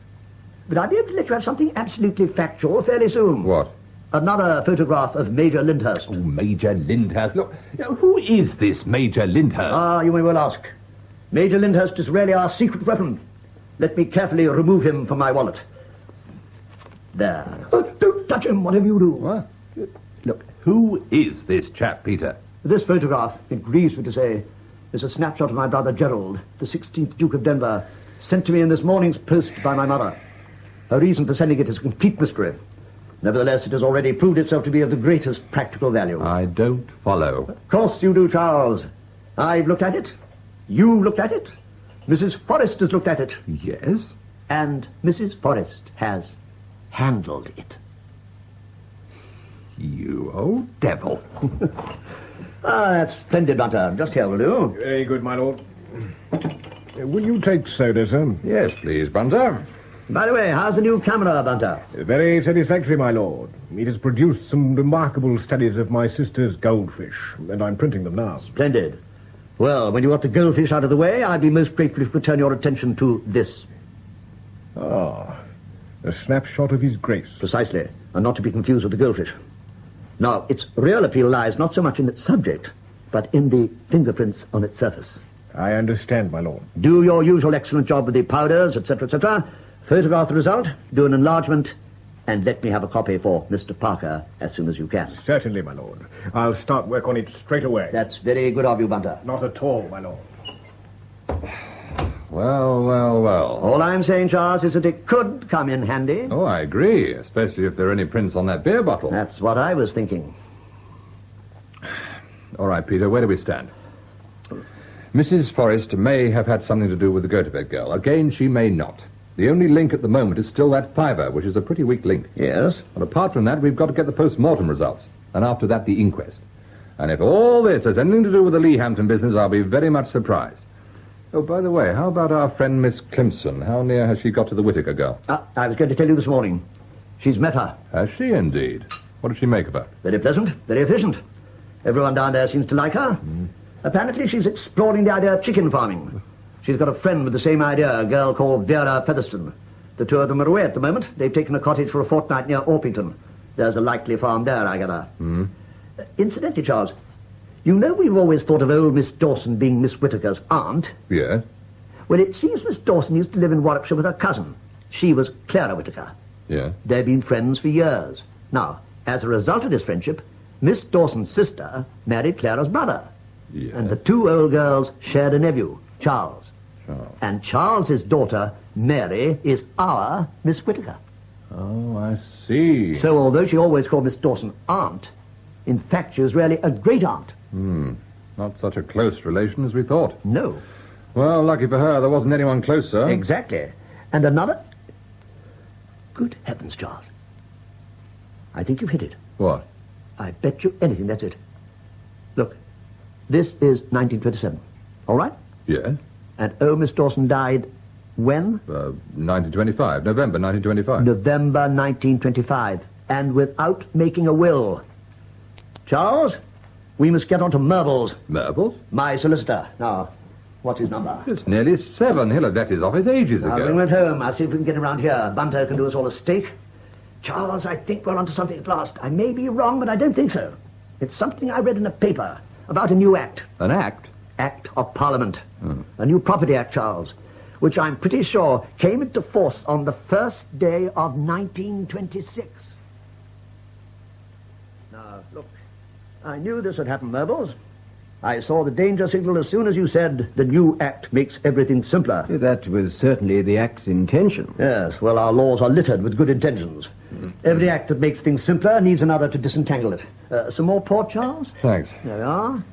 but I'll be able to let you have something absolutely factual fairly soon. What? Another photograph of Major Lyndhurst. Oh, Major Lyndhurst. Look, who is this Major Lyndhurst? Ah, you may well ask. Major Lyndhurst is really our secret weapon. Let me carefully remove him from my wallet. There. Don't touch him, whatever you do. What? Look, who is this chap, Peter? This photograph, it grieves me to say, is a snapshot of my brother Gerald, the 16th Duke of Denver, sent to me in this morning's post by my mother. Her reason for sending it is a complete mystery. Nevertheless, it has already proved itself to be of the greatest practical value. I don't follow. Of course you do, Charles. I've looked at it. You looked at it. Mrs. Forrest has looked at it. Yes? And Mrs. Forrest has handled it. You old devil. Ah, that's splendid, Bunter. Just here, will you? Very good, my lord. Will you take soda, sir? Yes, please, Bunter. By the way, how's the new camera, Bunter? Very satisfactory, my lord. It has produced some remarkable studies of my sister's goldfish, and I'm printing them now. Splendid. Well, when you got the goldfish out of the way, I'd be most grateful if you could turn your attention to this. Ah, a snapshot of his grace. Precisely, and not to be confused with the goldfish. Now, its real appeal lies not so much in its subject, but in the fingerprints on its surface. I understand, my lord. Do your usual excellent job with the powders, etc., etc., photograph the result, do an enlargement, and let me have a copy for Mr. Parker as soon as you can. Certainly, my lord. I'll start work on it straight away. That's very good of you, Bunter. Not at all, my lord. Well, well, well. All I'm saying, Charles, is that it could come in handy. Oh, I agree, especially if there are any prints on that beer bottle. That's what I was thinking. All right, Peter, where do we stand? Mrs. Forrest may have had something to do with the go-to-bed girl. Again, she may not. The only link at the moment is still that fiver, which is a pretty weak link. Yes? And apart from that, we've got to get the post-mortem results. And after that, the inquest. And if all this has anything to do with the Leehampton business, I'll be very much surprised. Oh, by the way, how about our friend Miss Climpson? How near has she got to the Whittaker girl? I was going to tell you this morning. She's met her. Has she indeed? What did she make of her? Very pleasant, very efficient. Everyone down there seems to like her. Apparently she's exploring the idea of chicken farming. She's got a friend with the same idea, a girl called Vera Featherstone. The two of them are away at the moment. They've taken a cottage for a fortnight near Orpington. There's a likely farm there, I gather. Incidentally, Charles, you know we've always thought of old Miss Dawson being Miss Whittaker's aunt. Yes? Well, it seems Miss Dawson used to live in Warwickshire with her cousin. She was Clara Whittaker. Yes? They've been friends for years. Now, as a result of this friendship, Miss Dawson's sister married Clara's brother. Yes. And the two old girls shared a nephew, Charles. Oh. And Charles's daughter, Mary, is our Miss Whittaker. Oh, I see. So although she always called Miss Dawson aunt, in fact she was really a great-aunt. Not such a close relation as we thought. No. Well, lucky for her, there wasn't anyone closer. Exactly. And another... Good heavens, Charles. I think you've hit it. What? I bet you anything that's it. Look, this is 1927. All right? Yes? And Miss Dawson died when? 1925. November 1925. November 1925. And without making a will. Charles, we must get on to Murbles. Murbles? My solicitor. Now, what's his number? It's nearly 7. He'll have let his office ages I'll ago. bring him at home. I'll see if we can get him around here. Bunter can do us all a steak. Charles, I think we're onto something at last. I may be wrong, but I don't think so. It's something I read in a paper about a new act. An act? Act of Parliament. A new Property Act, Charles, which I'm pretty sure came into force on the first day of 1926. Now, look, I knew this would happen, Murbles. I saw the danger signal as soon as you said the new act makes everything simpler. That was certainly the Act's intention. Yes, well, our laws are littered with good intentions. Every act that makes things simpler needs another to disentangle it. Some more port, Charles? Thanks. There we are.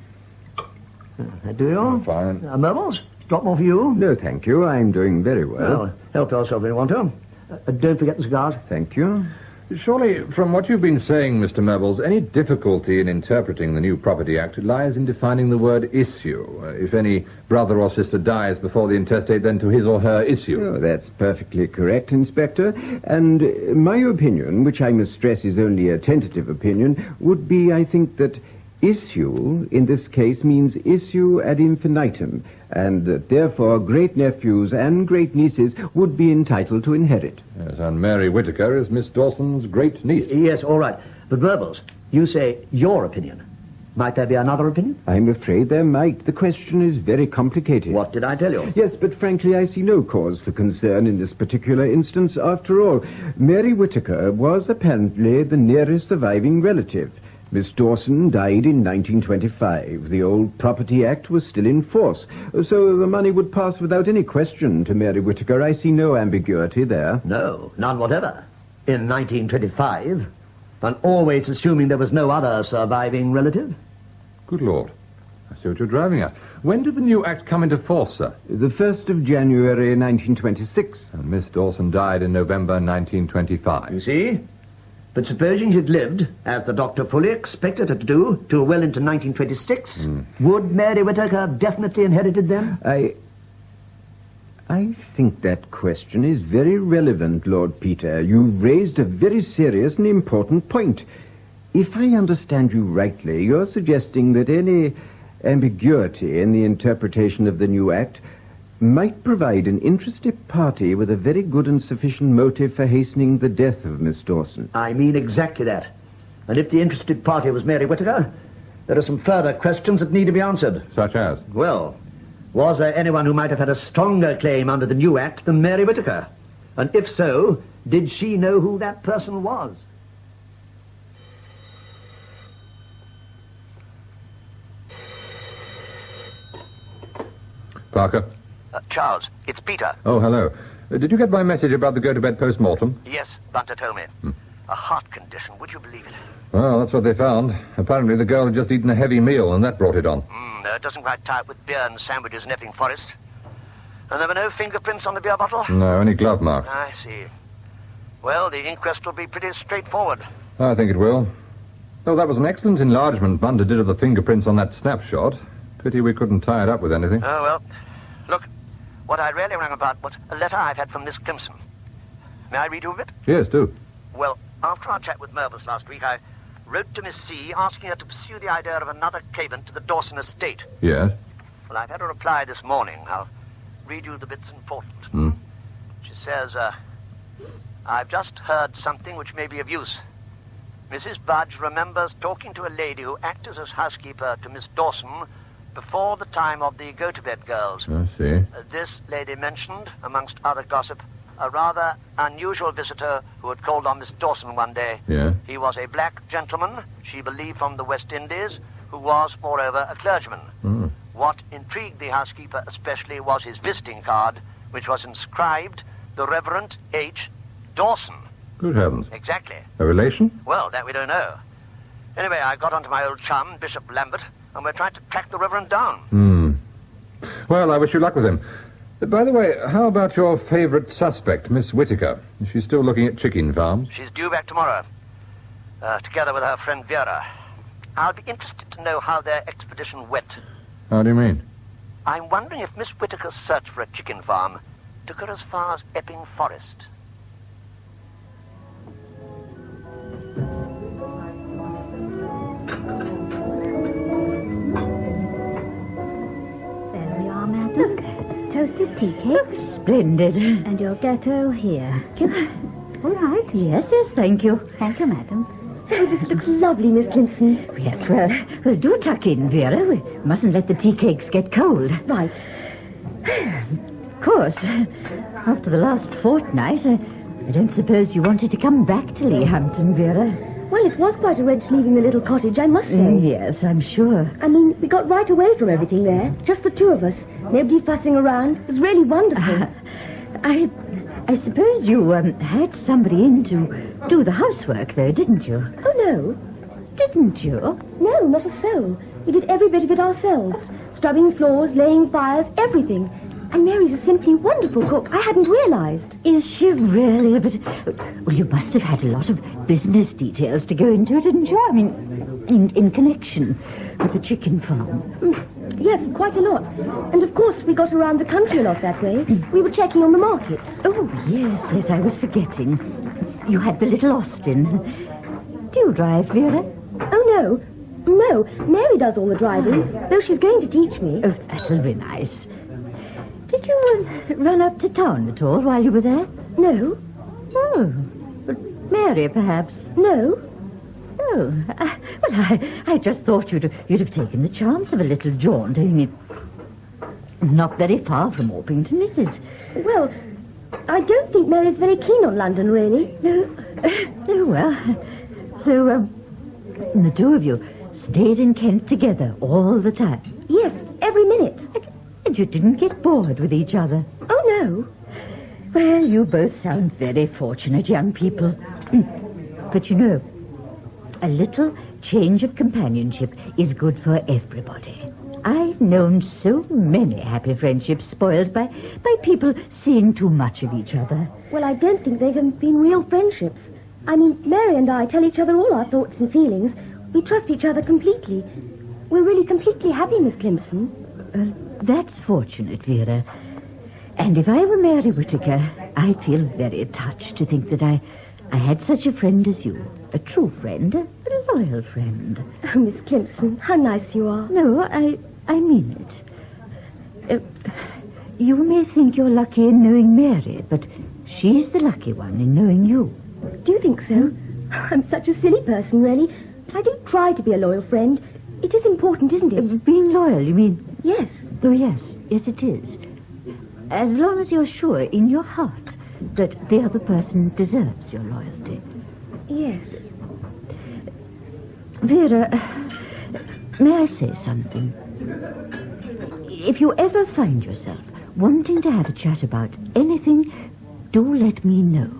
Do you? Fine. Murbles, drop more for you? No, thank you. I'm doing very well. Well, help yourself if you want to. Don't forget the cigars. Thank you. Surely, from what you've been saying, Mr. Murbles, any difficulty in interpreting the new Property Act lies in defining the word issue. If any brother or sister dies before the intestate, then to his or her issue. Oh, that's perfectly correct, Inspector. And my opinion, which I must stress is only a tentative opinion, would be, I think, that issue, in this case, means issue ad infinitum, and that therefore great-nephews and great-nieces would be entitled to inherit. Yes, and Mary Whittaker is Miss Dawson's great-niece. Yes, all right. But, Murbles, you say your opinion. Might there be another opinion? I'm afraid there might. The question is very complicated. What did I tell you? Yes, but frankly, I see no cause for concern in this particular instance. After all, Mary Whittaker was apparently the nearest surviving relative. Miss Dawson died in 1925. The old Property Act was still in force, so the money would pass without any question to Mary Whittaker. I see no ambiguity there. No, none whatever. In 1925, and always assuming there was no other surviving relative. Good Lord. I see what you're driving at. When did the new act come into force, sir? The 1st of January, 1926. And Miss Dawson died in November 1925. You see? But supposing she'd lived, as the doctor fully expected her to do, till well into 1926, would Mary Whittaker have definitely inherited them? I think that question is very relevant, Lord Peter. You've raised a very serious and important point. If I understand you rightly, you're suggesting that any ambiguity in the interpretation of the new act might provide an interested party with a very good and sufficient motive for hastening the death of Miss Dawson. I mean exactly that. And if the interested party was Mary Whittaker, there are some further questions that need to be answered. Such as? Well, was there anyone who might have had a stronger claim under the new act than Mary Whittaker? And if so, did she know who that person was? Parker? Charles, it's Peter. Oh, hello. Did you get my message about the go-to-bed post-mortem? Yes, Bunter told me. A heart condition, would you believe it? Well, that's what they found. Apparently the girl had just eaten a heavy meal, and that brought it on. It doesn't quite tie up with beer and sandwiches and Epping Forest. And there were no fingerprints on the beer bottle? No, only glove marks. I see. Well, the inquest will be pretty straightforward. I think it will. Oh, that was an excellent enlargement Bunter did of the fingerprints on that snapshot. Pity we couldn't tie it up with anything. Oh, well, look, what I really rang about was a letter I've had from Miss Climpson. May I read you a bit? Yes, do. Well, after our chat with Murbles last week, I wrote to Miss C asking her to pursue the idea of another claimant to the Dawson estate. Yes? Well, I've had a reply this morning. I'll read you the bits important. She says, I've just heard something which may be of use. Mrs. Budge remembers talking to a lady who acted as housekeeper to Miss Dawson before the time of the go-to-bed girls. I see. This lady mentioned, amongst other gossip, a rather unusual visitor who had called on Miss Dawson one day. Yeah? He was a black gentleman, she believed from the West Indies, who was, moreover, a clergyman. What intrigued the housekeeper especially was his visiting card, which was inscribed, the Reverend H. Dawson. Good heavens. Exactly. A relation? Well, that we don't know. Anyway, I got onto my old chum, Bishop Lambert, and we're trying to track the Reverend down. Well, I wish you luck with him. By the way, how about your favourite suspect, Miss Whittaker? Is she still looking at chicken farms? She's due back tomorrow, together with her friend Vera. I'll be interested to know how their expedition went. How do you mean? I'm wondering if Miss Whittaker's search for a chicken farm took her as far as Epping Forest. Toasted tea cake. Splendid. And your ghetto here. All right. Yes, thank you. Thank you, madam. Oh, this looks lovely, Miss Climpson. Yes, well, do tuck in, Vera. We mustn't let the tea cakes get cold. Right. Of course, after the last fortnight, I don't suppose you wanted to come back to Leahampton, Vera. Well, it was quite a wrench leaving the little cottage, I must say. Yes, I'm sure. I mean, we got right away from everything there. Just the two of us. Nobody fussing around. It was really wonderful. I suppose you had somebody in to do the housework, though, didn't you? Oh, no. Didn't you? No, not a soul. We did every bit of it ourselves. Scrubbing floors, laying fires, everything. And Mary's a simply wonderful cook. I hadn't realised. Is she really? But, well, you must have had a lot of business details to go into it, didn't you? I mean, in connection with the chicken farm. Yes, quite a lot. And, of course, we got around the country a lot that way. We were checking on the markets. Oh, yes, I was forgetting. You had the little Austin. Do you drive, Vera? Oh, no. No, Mary does all the driving, though she's going to teach me. Oh, that'll be nice. Did you run up to town at all while you were there? No. Oh, but Mary, perhaps? No. Oh, well, I just thought you'd have taken the chance of a little jaunt. I mean, it's not very far from Orpington, is it? Well, I don't think Mary's very keen on London, really. No. Oh, well. So, the two of you stayed in Kent together all the time? Yes, every minute. And you didn't get bored with each other? Oh, no. Well, you both sound very fortunate young people. But you know, a little change of companionship is good for everybody. I've known so many happy friendships spoiled by people seeing too much of each other. Well, I don't think they have been real friendships. I mean, Mary and I tell each other all our thoughts and feelings. We trust each other completely. We're really completely happy, Miss Climpson. That's fortunate, Vera. And if I were Mary Whittaker, I'd feel very touched to think that I had such a friend as you. A true friend, a loyal friend. Oh, Miss Climpson, how nice you are. No, I mean it. You may think you're lucky in knowing Mary, but she's the lucky one in knowing you. Do you think so? I'm such a silly person, really. But I do try to be a loyal friend. It is important, isn't it? Being loyal, you mean? Yes. Oh, yes. Yes, it is. As long as you're sure in your heart that the other person deserves your loyalty. Yes. Vera, may I say something? If you ever find yourself wanting to have a chat about anything, do let me know.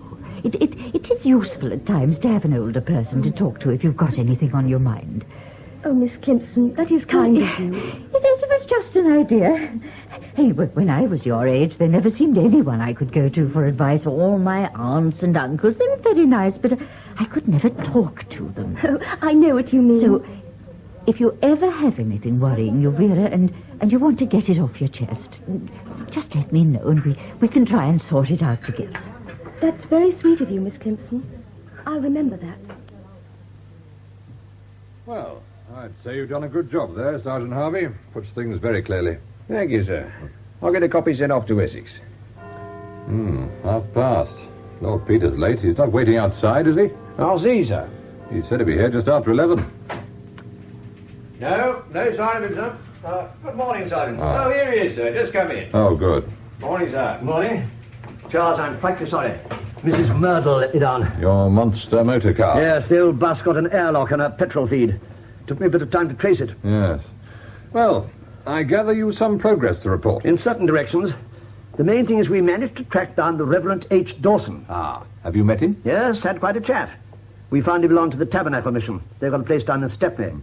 It is useful at times to have an older person to talk to if you've got anything on your mind. Oh, Miss Climpson, that is kind of you. It was just an idea. Hey, when I was your age, there never seemed anyone I could go to for advice. All my aunts and uncles, they were very nice, but I could never talk to them. Oh, I know what you mean. So, if you ever have anything worrying you, Vera, and you want to get it off your chest, just let me know, and we can try and sort it out together. That's very sweet of you, Miss Climpson. I'll remember that. Well, I'd say you've done a good job there, Sergeant Harvey. Puts things very clearly. Thank you, sir. I'll get a copy sent off to Essex. 1:30. Lord Peter's late. He's not waiting outside, is he? I'll see, sir. He said he'd be here just after 11. No sign of him, sir. Good morning, Sergeant. Ah. Oh, here he is, sir. Just come in. Oh, good. Morning, sir. Morning. Charles, I'm frightfully sorry. Mrs. Murble let me down. Your monster motor car. Yes, the old bus got an airlock and a petrol feed. Took me a bit of time to trace it. Yes. Well, I gather you some progress to report. In certain directions. The main thing is we managed to track down the Reverend H. Dawson. Ah, have you met him? Yes, had quite a chat. We found he belonged to the Tabernacle Mission. They've got a place down in Stepney.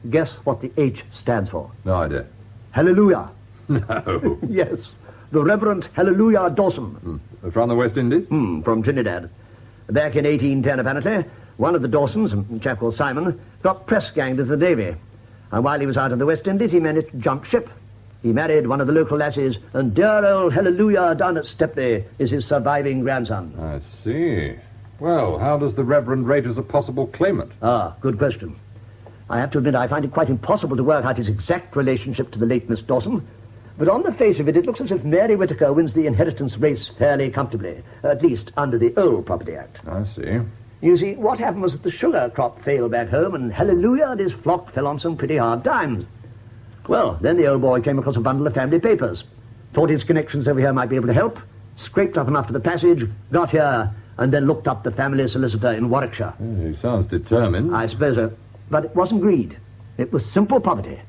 Guess what the H stands for? No idea. Hallelujah. No. Yes. The Reverend Hallelujah Dawson. From the West Indies? From Trinidad. Back in 1810, apparently, one of the Dawsons, a chap called Simon, got press-ganged into the Navy. And while he was out in the West Indies, he managed to jump ship. He married one of the local lassies, and dear old Hallelujah down at Stepney is his surviving grandson. I see. Well, how does the Reverend rate as a possible claimant? Ah, good question. I have to admit I find it quite impossible to work out his exact relationship to the late Miss Dawson. But on the face of it, it looks as if Mary Whittaker wins the inheritance race fairly comfortably, at least under the old Property Act. I see. You see, what happened was that the sugar crop failed back home, and Hallelujah and his flock fell on some pretty hard times. Well, then the old boy came across a bundle of family papers, thought his connections over here might be able to help, scraped up enough for the passage, got here, and then looked up the family solicitor in Warwickshire. He sounds determined. I suppose so. But it wasn't greed. It was simple poverty.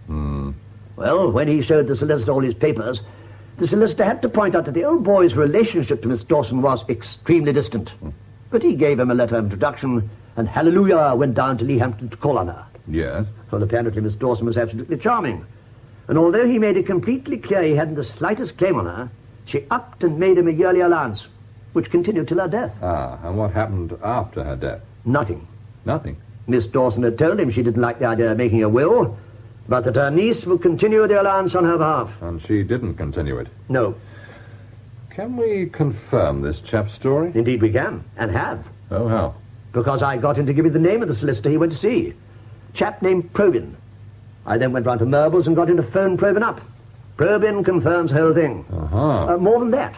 Well, when he showed the solicitor all his papers, the solicitor had to point out that the old boy's relationship to Miss Dawson was extremely distant. But he gave him a letter of introduction, and hallelujah, went down to Leahampton to call on her. Yes? Well, apparently Miss Dawson was absolutely charming. And although he made it completely clear he hadn't the slightest claim on her, she upped and made him a yearly allowance, which continued till her death. And what happened after her death? Nothing. Nothing? Miss Dawson had told him she didn't like the idea of making a will, but that her niece would continue the allowance on her behalf. And she didn't continue it? No. Can we confirm this chap's story? Indeed we can, and have. Oh, how? Because I got him to give me the name of the solicitor he went to see. Chap named Probyn. I then went round to Murbles and got him to phone Probyn up. Probyn confirms the whole thing. More than that.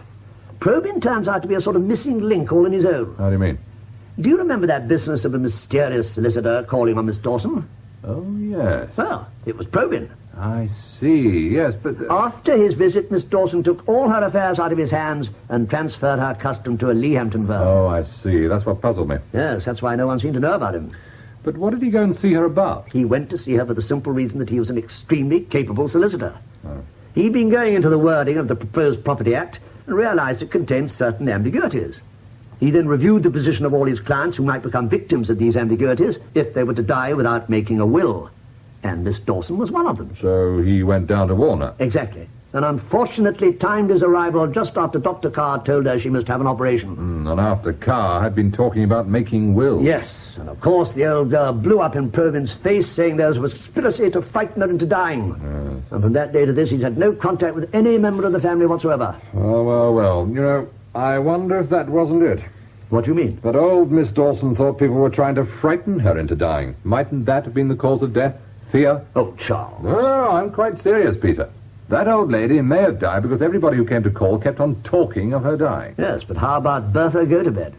Probyn turns out to be a sort of missing link all on his own. How do you mean? Do you remember that business of a mysterious solicitor calling on Miss Dawson? Oh, yes. Well, it was Probyn. I see, yes, but... After his visit, Miss Dawson took all her affairs out of his hands and transferred her custom to a Leahampton firm. Oh, I see. That's what puzzled me. Yes, that's why no one seemed to know about him. But what did he go and see her about? He went to see her for the simple reason that he was an extremely capable solicitor. He'd been going into the wording of the proposed Property Act and realized it contained certain ambiguities. He then reviewed the position of all his clients who might become victims of these ambiguities if they were to die without making a will. And Miss Dawson was one of them. So he went down to warn her? Exactly. And unfortunately timed his arrival just after Dr. Carr told her she must have an operation. And after Carr had been talking about making wills. Yes, and of course the old girl blew up in Probyn's face, saying there was a conspiracy to frighten her into dying. And from that day to this, he's had no contact with any member of the family whatsoever. Oh, well. You know, I wonder if that wasn't it. What do you mean? That old Miss Dawson thought people were trying to frighten her into dying. Mightn't that have been the cause of death? Fear? Oh, Charles. No, I'm quite serious, Peter. That old lady may have died because everybody who came to call kept on talking of her dying. Yes, but how about Bertha Gotobed?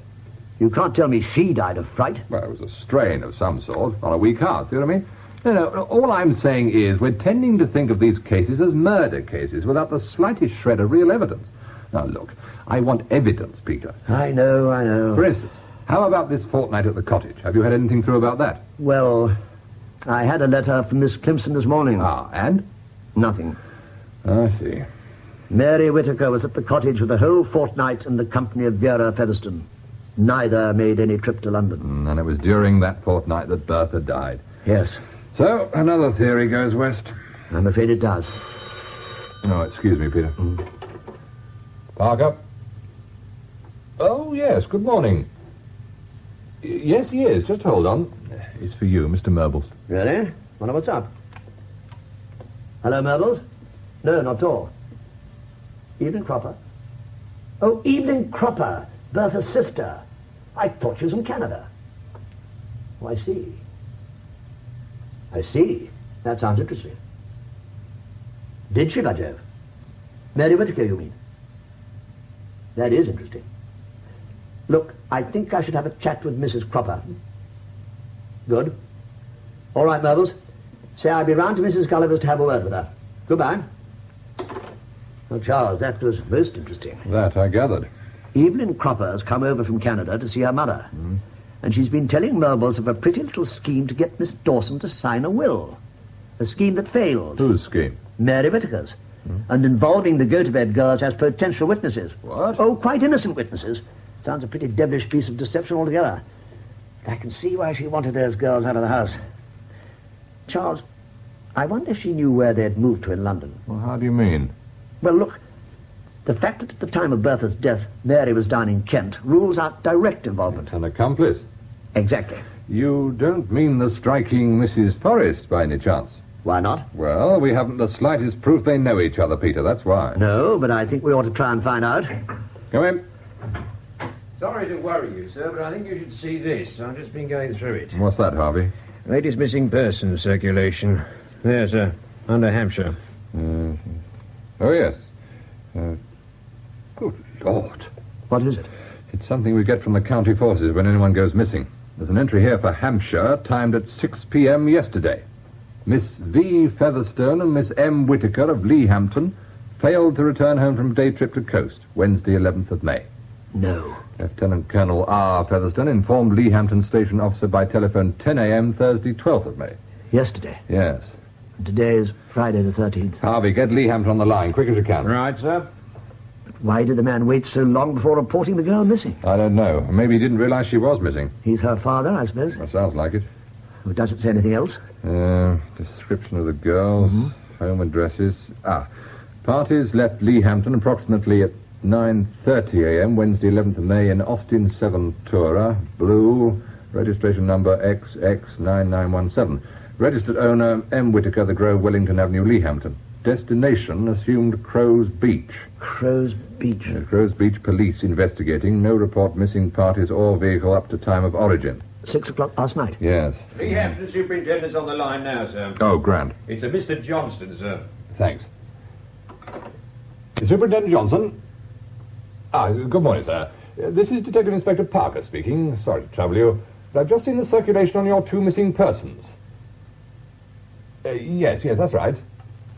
You can't tell me she died of fright. Well, it was a strain of some sort on a weak heart, see what I mean? No, all I'm saying is we're tending to think of these cases as murder cases without the slightest shred of real evidence. Now, look, I want evidence, Peter. I know. For instance, how about this fortnight at the cottage? Have you had anything through about that? Well, I had a letter from Miss Climpson this morning. And? Nothing. I see. Mary Whittaker was at the cottage for the whole fortnight in the company of Vera Featherstone. Neither made any trip to London. And it was during that fortnight that Bertha died. Yes. So, another theory goes west. I'm afraid it does. Oh, excuse me, Peter. Parker? Oh, yes, good morning. Yes, he is. Just hold on. It's for you, Mr. Murbles. Really? Wonder what's up. Hello, Murbles? No, not at all. Evelyn Cropper? Oh, Evelyn Cropper, Bertha's sister. I thought she was in Canada. Oh, I see. That sounds interesting. Did she, by Jove? Mary Whittaker, you mean? That is interesting. Look, I think I should have a chat with Mrs. Cropper. Good. All right, Murbles. Say I'll be round to Mrs. Gulliver's to have a word with her. Goodbye. Oh, Charles, that was most interesting. That I gathered. Evelyn Cropper's come over from Canada to see her mother. And she's been telling Murbles of a pretty little scheme to get Miss Dawson to sign a will. A scheme that failed. Whose scheme? Mary Whittaker's. And involving the Gotobed girls as potential witnesses. What? Oh, quite innocent witnesses. Sounds a pretty devilish piece of deception altogether. I can see why she wanted those girls out of the house. Charles, I wonder if she knew where they'd moved to in London. Well, how do you mean? Well, look, the fact that at the time of Bertha's death, Mary was down in Kent rules out direct involvement. An accomplice? Exactly. You don't mean the striking Mrs. Forrest, by any chance? Why not? Well, we haven't the slightest proof they know each other, Peter, that's why. No, but I think we ought to try and find out. Come in. Sorry to worry you, sir, but I think you should see this. I've just been going through it. What's that, Harvey? Latest missing persons circulation. There, sir. Under Hampshire. Oh, yes. Good Lord. What is it? It's something we get from the county forces when anyone goes missing. There's an entry here for Hampshire, timed at 6 p.m. yesterday. Miss V. Featherstone and Miss M. Whittaker of Leahampton failed to return home from a day trip to coast, Wednesday, 11th of May. No. Lieutenant Colonel R. Featherstone informed Leehampton Station Officer by telephone 10 a.m. Thursday, 12th of May. Yesterday? Yes. Today is Friday the 13th. Harvey, get Leehampton on the line, quick as you can. Right, sir. Why did the man wait so long before reporting the girl missing? I don't know. Maybe he didn't realize she was missing. He's her father, I suppose. That sounds like it. Well, does it say anything else? Description of the girls, home addresses. Parties left Leehampton approximately at 9:30 a.m. Wednesday, 11th of May in Austin 7 Tourer, blue, registration number XX9917. Registered owner M. Whitaker, The Grove, Wellington Avenue, Leehampton. Destination assumed Crow's Beach. Crow's Beach? Crow's Beach police investigating. No report missing parties or vehicle up to time of origin. 6 o'clock last night? Yes. Leehampton Superintendent's on the line now, sir. Oh, grand. It's a Mr. Johnston, sir. Thanks. Superintendent Johnson? Good morning, sir. This is Detective Inspector Parker speaking. Sorry to trouble you, but I've just seen the circulation on your 2 missing persons. Yes, that's right.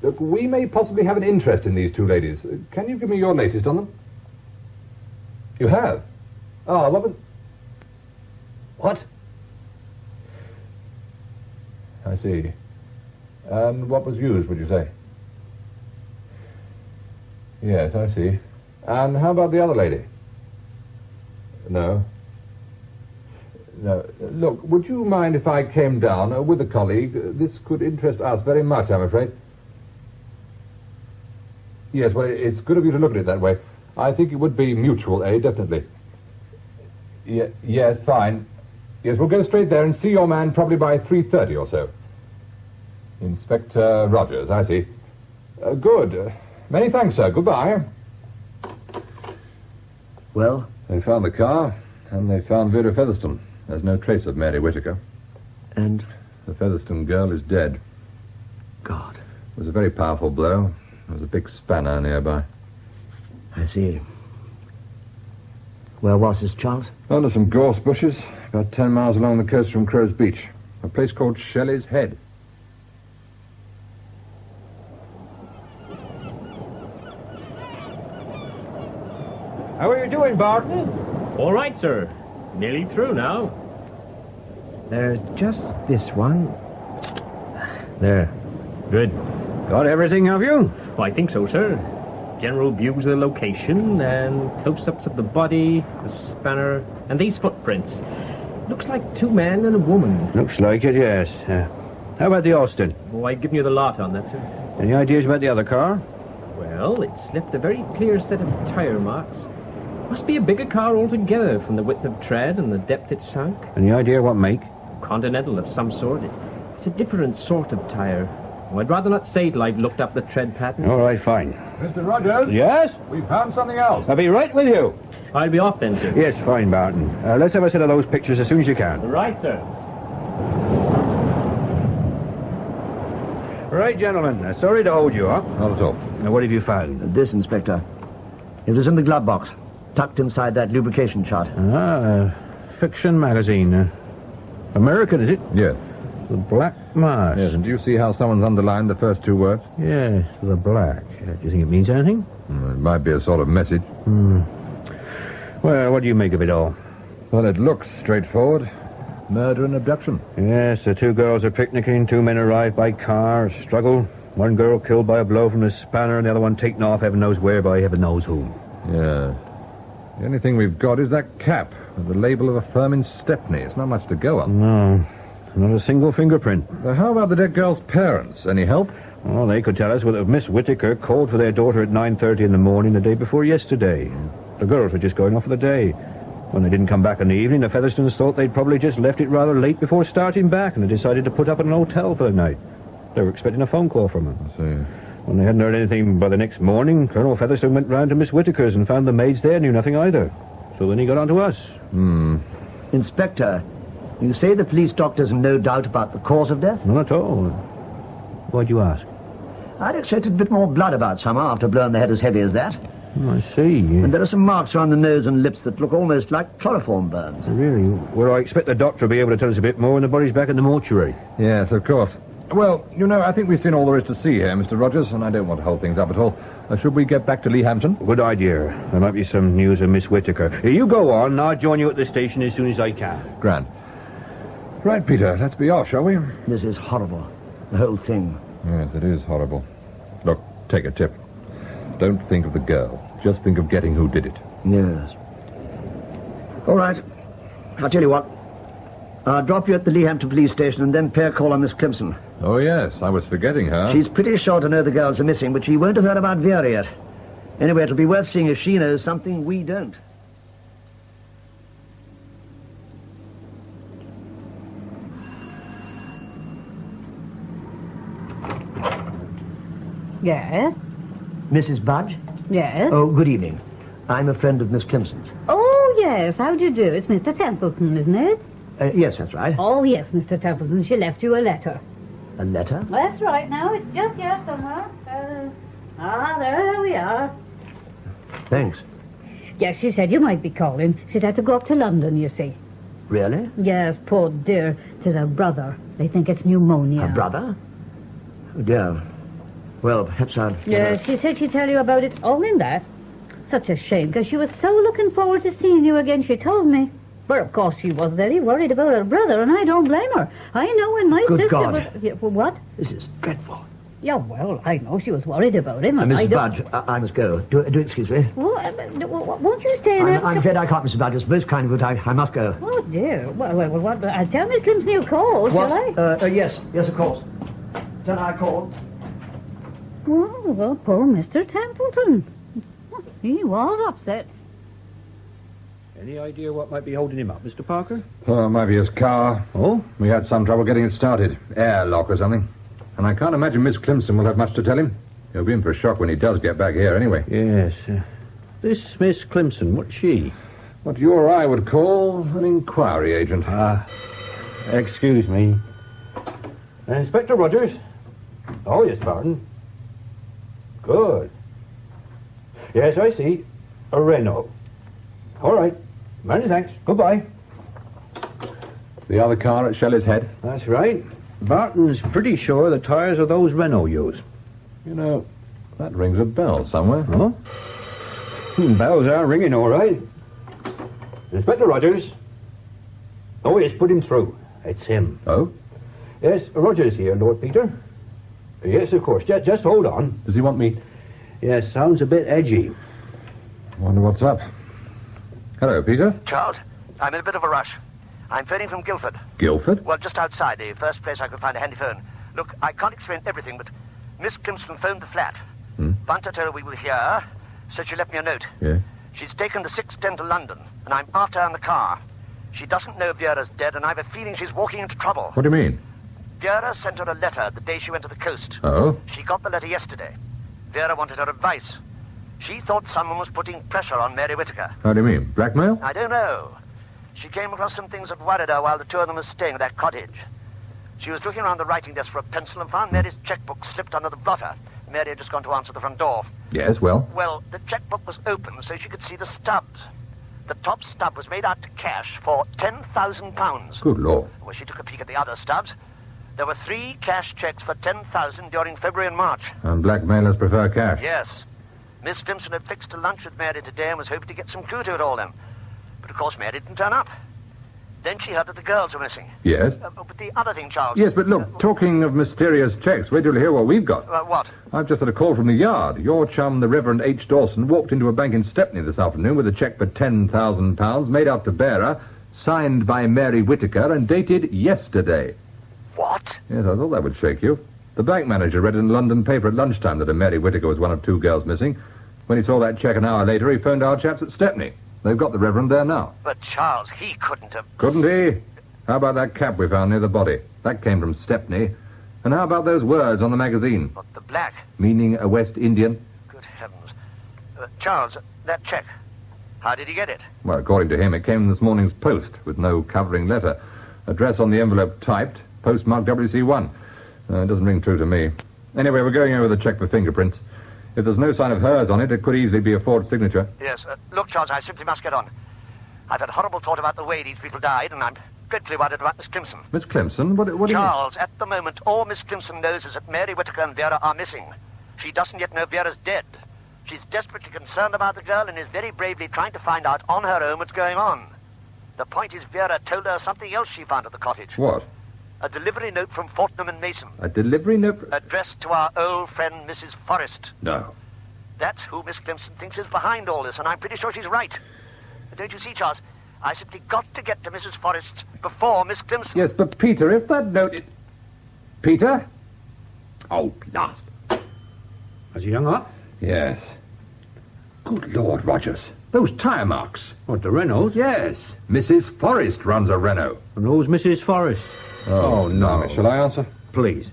Look, we may possibly have an interest in these 2 ladies. Can you give me your latest on them? You have? What was... What? I see. And what was used, would you say? Yes, I see. And how about the other lady? No. Look, would you mind if I came down with a colleague? This could interest us very much, I'm afraid. Yes, well, it's good of you to look at it that way. I think it would be mutual aid, definitely. Yes, fine. Yes, we'll go straight there and see your man probably by 3:30 or so. Inspector Rogers, I see. Good. Many thanks, sir. Goodbye. Well? They found the car, and they found Vera Featherstone. There's no trace of Mary Whitaker. And? The Featherstone girl is dead. God. It was a very powerful blow. There was a big spanner nearby. I see. Where was this, Charles? Under some gorse bushes, about 10 miles along the coast from Crow's Beach. A place called Shelley's Head. How are you doing, Barton? All right, sir. Nearly through now. There's just this one. There. Good. Got everything, have you? Oh, I think so, sir. General views of the location and close-ups of the body, the spanner, and these footprints. Looks like 2 men and a woman. Looks like it, yes. How about the Austin? Oh, I've given you the lot on that, sir. Any ideas about the other car? Well, it's left a very clear set of tire marks. Must be a bigger car altogether from the width of tread and the depth it sunk. Any idea what make? Continental of some sort. It's a different sort of tire. Oh, I'd rather not say till I've looked up the tread pattern. All right, fine. Mr. Rogers? Yes? We found something else. I'll be right with you. I'll be off then, sir. Yes, fine, Barton. Let's have a set of those pictures as soon as you can. Right, sir. Right, gentlemen. Sorry to hold you up. Not at all. Now, what have you found? This, Inspector. It was in the glove box, tucked inside that lubrication chart. Fiction magazine. American, is it? Yes. The Black Mass. Yes, and do you see how someone's underlined the first 2 words? Yes, the black. Do you think it means anything? It might be a sort of message. Well, what do you make of it all? Well, it looks straightforward. Murder and abduction. Yes, the 2 girls are picnicking. 2 men arrived by car, struggle. 1 girl killed by a blow from a spanner, and the other one taken off heaven knows where by heaven knows whom. Yeah. The only thing we've got is that cap with the label of a firm in Stepney. It's not much to go on. No, not a single fingerprint. How about the dead girl's parents? Any help? Well, they could tell us whether Miss Whitaker called for their daughter at 9:30 in the morning the day before yesterday. The girls were just going off for the day. When they didn't come back in the evening, the Featherstones thought they'd probably just left it rather late before starting back, and they decided to put up at an hotel for the night. They were expecting a phone call from her. I see. When they hadn't heard anything by the next morning, Colonel Featherstone went round to Miss Whitaker's and found the maids there knew nothing either. So then he got on to us. Inspector, you say the police doctors have no doubt about the cause of death? Not at all. Why'd you ask? I'd expected a bit more blood about somehow after blowing the head as heavy as that. I see. And there are some marks around the nose and lips that look almost like chloroform burns. Really? Well, I expect the doctor will be able to tell us a bit more when the body's back in the mortuary. Yes, of course. Well, you know, I think we've seen all there is to see here, Mr. Rogers, and I don't want to hold things up at all. Should we get back to Leehampton? Good idea. There might be some news of Miss Whittaker. Here, you go on, and I'll join you at the station as soon as I can. Grand. Right, Peter, let's be off, shall we? This is horrible. The whole thing. Yes, it is horrible. Look, take a tip. Don't think of the girl. Just think of getting who did it. Yes. All right. I'll tell you what. I'll drop you at the Leehampton police station and then pay a call on Miss Climpson. Oh, yes, I was forgetting her. She's pretty sure to know the girls are missing, but she won't have heard about Vera yet. Anyway, it'll be worth seeing if she knows something we don't. Yes? Mrs. Budge? Yes? Oh, good evening. I'm a friend of Miss Climpson's. Oh, yes. How do you do? It's Mr. Templeton, isn't it? Yes, that's right. Oh, yes, Mr. Templeton. She left you a letter. A letter? That's right. Now, it's just here somewhere. There we are. Thanks. Yes, she said you might be calling. She'd had to go up to London, you see. Really? Yes, poor dear. Tis her brother. They think it's pneumonia. Her brother? Oh, dear. Well, perhaps I'll... Yes, she said she'd tell you about it all in that. Such a shame, because she was so looking forward to seeing you again, she told me. But, of course, she was very worried about her brother, and I don't blame her. I know when my Good sister God. was... Yeah, for what? This is dreadful. Yeah, well, I know she was worried about him. And I Mrs. don't... Budge, I must go. Do excuse me. Well, won't you stay in I'm afraid I can't, Mrs. Budge. It's most kind of you, I must go. Oh, dear. Well, what? I'll tell Miss Climpson you called, shall I? Yes, of course. Tell her I called. Well, poor Mr. Templeton. He was upset. Any idea what might be holding him up, Mr. Parker? Oh, it might be his car. Oh? We had some trouble getting it started. Airlock or something. And I can't imagine Miss Climpson will have much to tell him. He'll be in for a shock when he does get back here, anyway. Yes. This Miss Climpson, what's she? What you or I would call an inquiry agent. Excuse me. Inspector Rogers? Oh, yes, pardon. Good. Yes, I see. A Renault. All right. Many thanks. Goodbye. The other car at Shelley's Head? That's right. Barton's pretty sure the tires are those Renault use. You know, that rings a bell somewhere. Oh? Bells are ringing, all right. Inspector Rogers. Oh, yes, put him through. It's him. Oh? Yes, Rogers here, Lord Peter. Yes, of course. Just hold on. Does he want me? Yes, sounds a bit edgy. Wonder what's up. Hello, Peter. Charles, I'm in a bit of a rush. I'm phoning from Guildford. Guildford? Well, just outside, the first place I could find a handy phone. Look, I can't explain everything, but Miss Climpson phoned the flat. Bunter told her we were here, so she left me a note. Yeah? She's taken the 6:10 to London, and I'm after her in the car. She doesn't know Vera's dead, and I have a feeling she's walking into trouble. What do you mean? Vera sent her a letter the day she went to the coast. Oh? She got the letter yesterday. Vera wanted her advice. She thought someone was putting pressure on Mary Whittaker. How do you mean? Blackmail? I don't know. She came across some things that worried her while the two of them were staying at that cottage. She was looking around the writing desk for a pencil and found Mary's checkbook slipped under the blotter. Mary had just gone to answer the front door. Yes, well? Well, the checkbook was open so she could see the stubs. The top stub was made out to cash for £10,000. Good Lord. Well, she took a peek at the other stubs. There were 3 cash checks for £10,000 during February and March. And blackmailers prefer cash? Yes. Miss Climpson had fixed a lunch with Mary today and was hoping to get some clue to it all then. But of course Mary didn't turn up. Then she heard that the girls were missing. Yes? But the other thing, Charles... Yes, but look, talking of mysterious checks, wait till you hear what we've got. What? I've just had a call from the Yard. Your chum, the Reverend H. Dawson, walked into a bank in Stepney this afternoon with a cheque for £10,000 made out to bearer, signed by Mary Whittaker and dated yesterday. What? Yes, I thought that would shake you. The bank manager read in a London paper at lunchtime that a Mary Whittaker was one of 2 girls missing. When he saw that cheque an hour later, he phoned our chaps at Stepney. They've got the Reverend there now. But, Charles, he couldn't have... Couldn't he? How about that cap we found near the body? That came from Stepney. And how about those words on the magazine? What, the black? Meaning a West Indian? Good heavens. Charles, that cheque, how did he get it? Well, according to him, it came in this morning's post with no covering letter. Address on the envelope typed, postmarked WC1. It doesn't ring true to me. Anyway, we're going over the cheque for fingerprints. If there's no sign of hers on it, it could easily be a forged signature. Yes. Look, Charles, I simply must get on. I've had a horrible thought about the way these people died, and I'm dreadfully worried about Miss Climpson. Miss Climpson? What do you mean? Charles, at the moment, all Miss Climpson knows is that Mary Whittaker and Vera are missing. She doesn't yet know Vera's dead. She's desperately concerned about the girl and is very bravely trying to find out on her own what's going on. The point is Vera told her something else she found at the cottage. What? A delivery note from Fortnum and Mason. A delivery note? Addressed to our old friend, Mrs. Forrest. No. That's who Miss Climpson thinks is behind all this, and I'm pretty sure she's right. Don't you see, Charles? I simply got to get to Mrs. Forrest before Miss Climpson. Yes, but Peter, if that note... Peter? Oh, blast. Has he hung up? Yes. Good Lord, Rogers. Those tyre marks. What, the Renault? Yes. Mrs. Forrest runs a Renault. And who's Mrs. Forrest? Oh, no. Shall I answer? Please.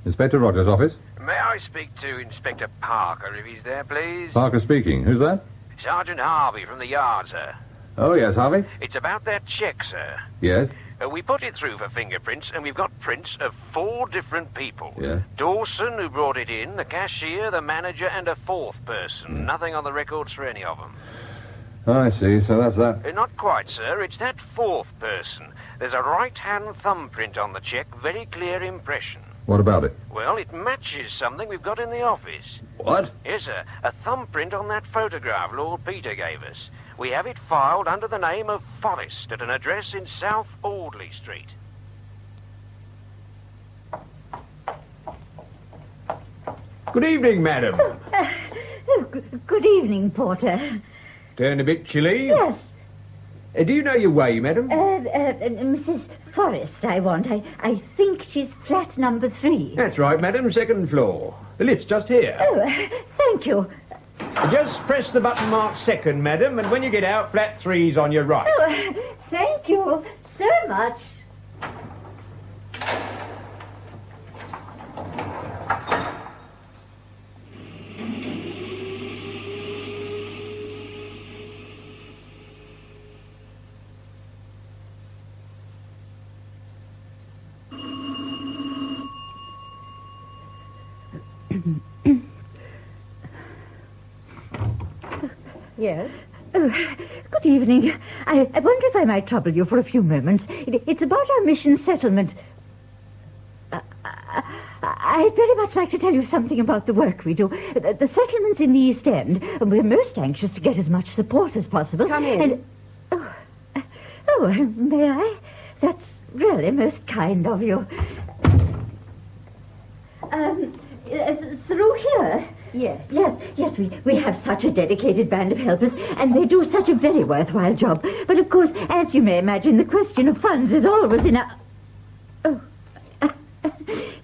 Inspector Rogers' office? May I speak to Inspector Parker, if he's there, please? Parker speaking. Who's that? Sergeant Harvey from the yard, sir. Oh, yes, Harvey? It's about that cheque, sir. Yes? We put it through for fingerprints, and we've got prints of 4 different people. Yeah. Dawson, who brought it in, the cashier, the manager, and a 4th person. Nothing on the records for any of them. I see, so that's that. Not quite, sir. It's that 4th person. There's a right-hand thumbprint on the cheque, very clear impression. What about it? Well, it matches something we've got in the office. What? Yes, sir. A thumbprint on that photograph Lord Peter gave us. We have it filed under the name of Forrest at an address in South Audley Street. Good evening, madam. Good evening, Porter. Turn a bit chilly? Yes. Do you know your way, madam? Mrs. Forrest, I want. I think she's flat number 3. That's right, madam. 2nd floor. The lift's just here. Oh, thank you. Just press the button marked 2nd, madam, and when you get out, flat 3's on your right. Oh, thank you so much. Yes? Oh, good evening. I wonder if I might trouble you for a few moments. It's about our mission settlement. I'd very much like to tell you something about the work we do. The settlement's in the East End, and we're most anxious to get as much support as possible. Come in. And, may I? That's really most kind of you. Through here? Yes. Yes, we have such a dedicated band of helpers, and they do such a very worthwhile job. But, of course, as you may imagine, the question of funds is always in a...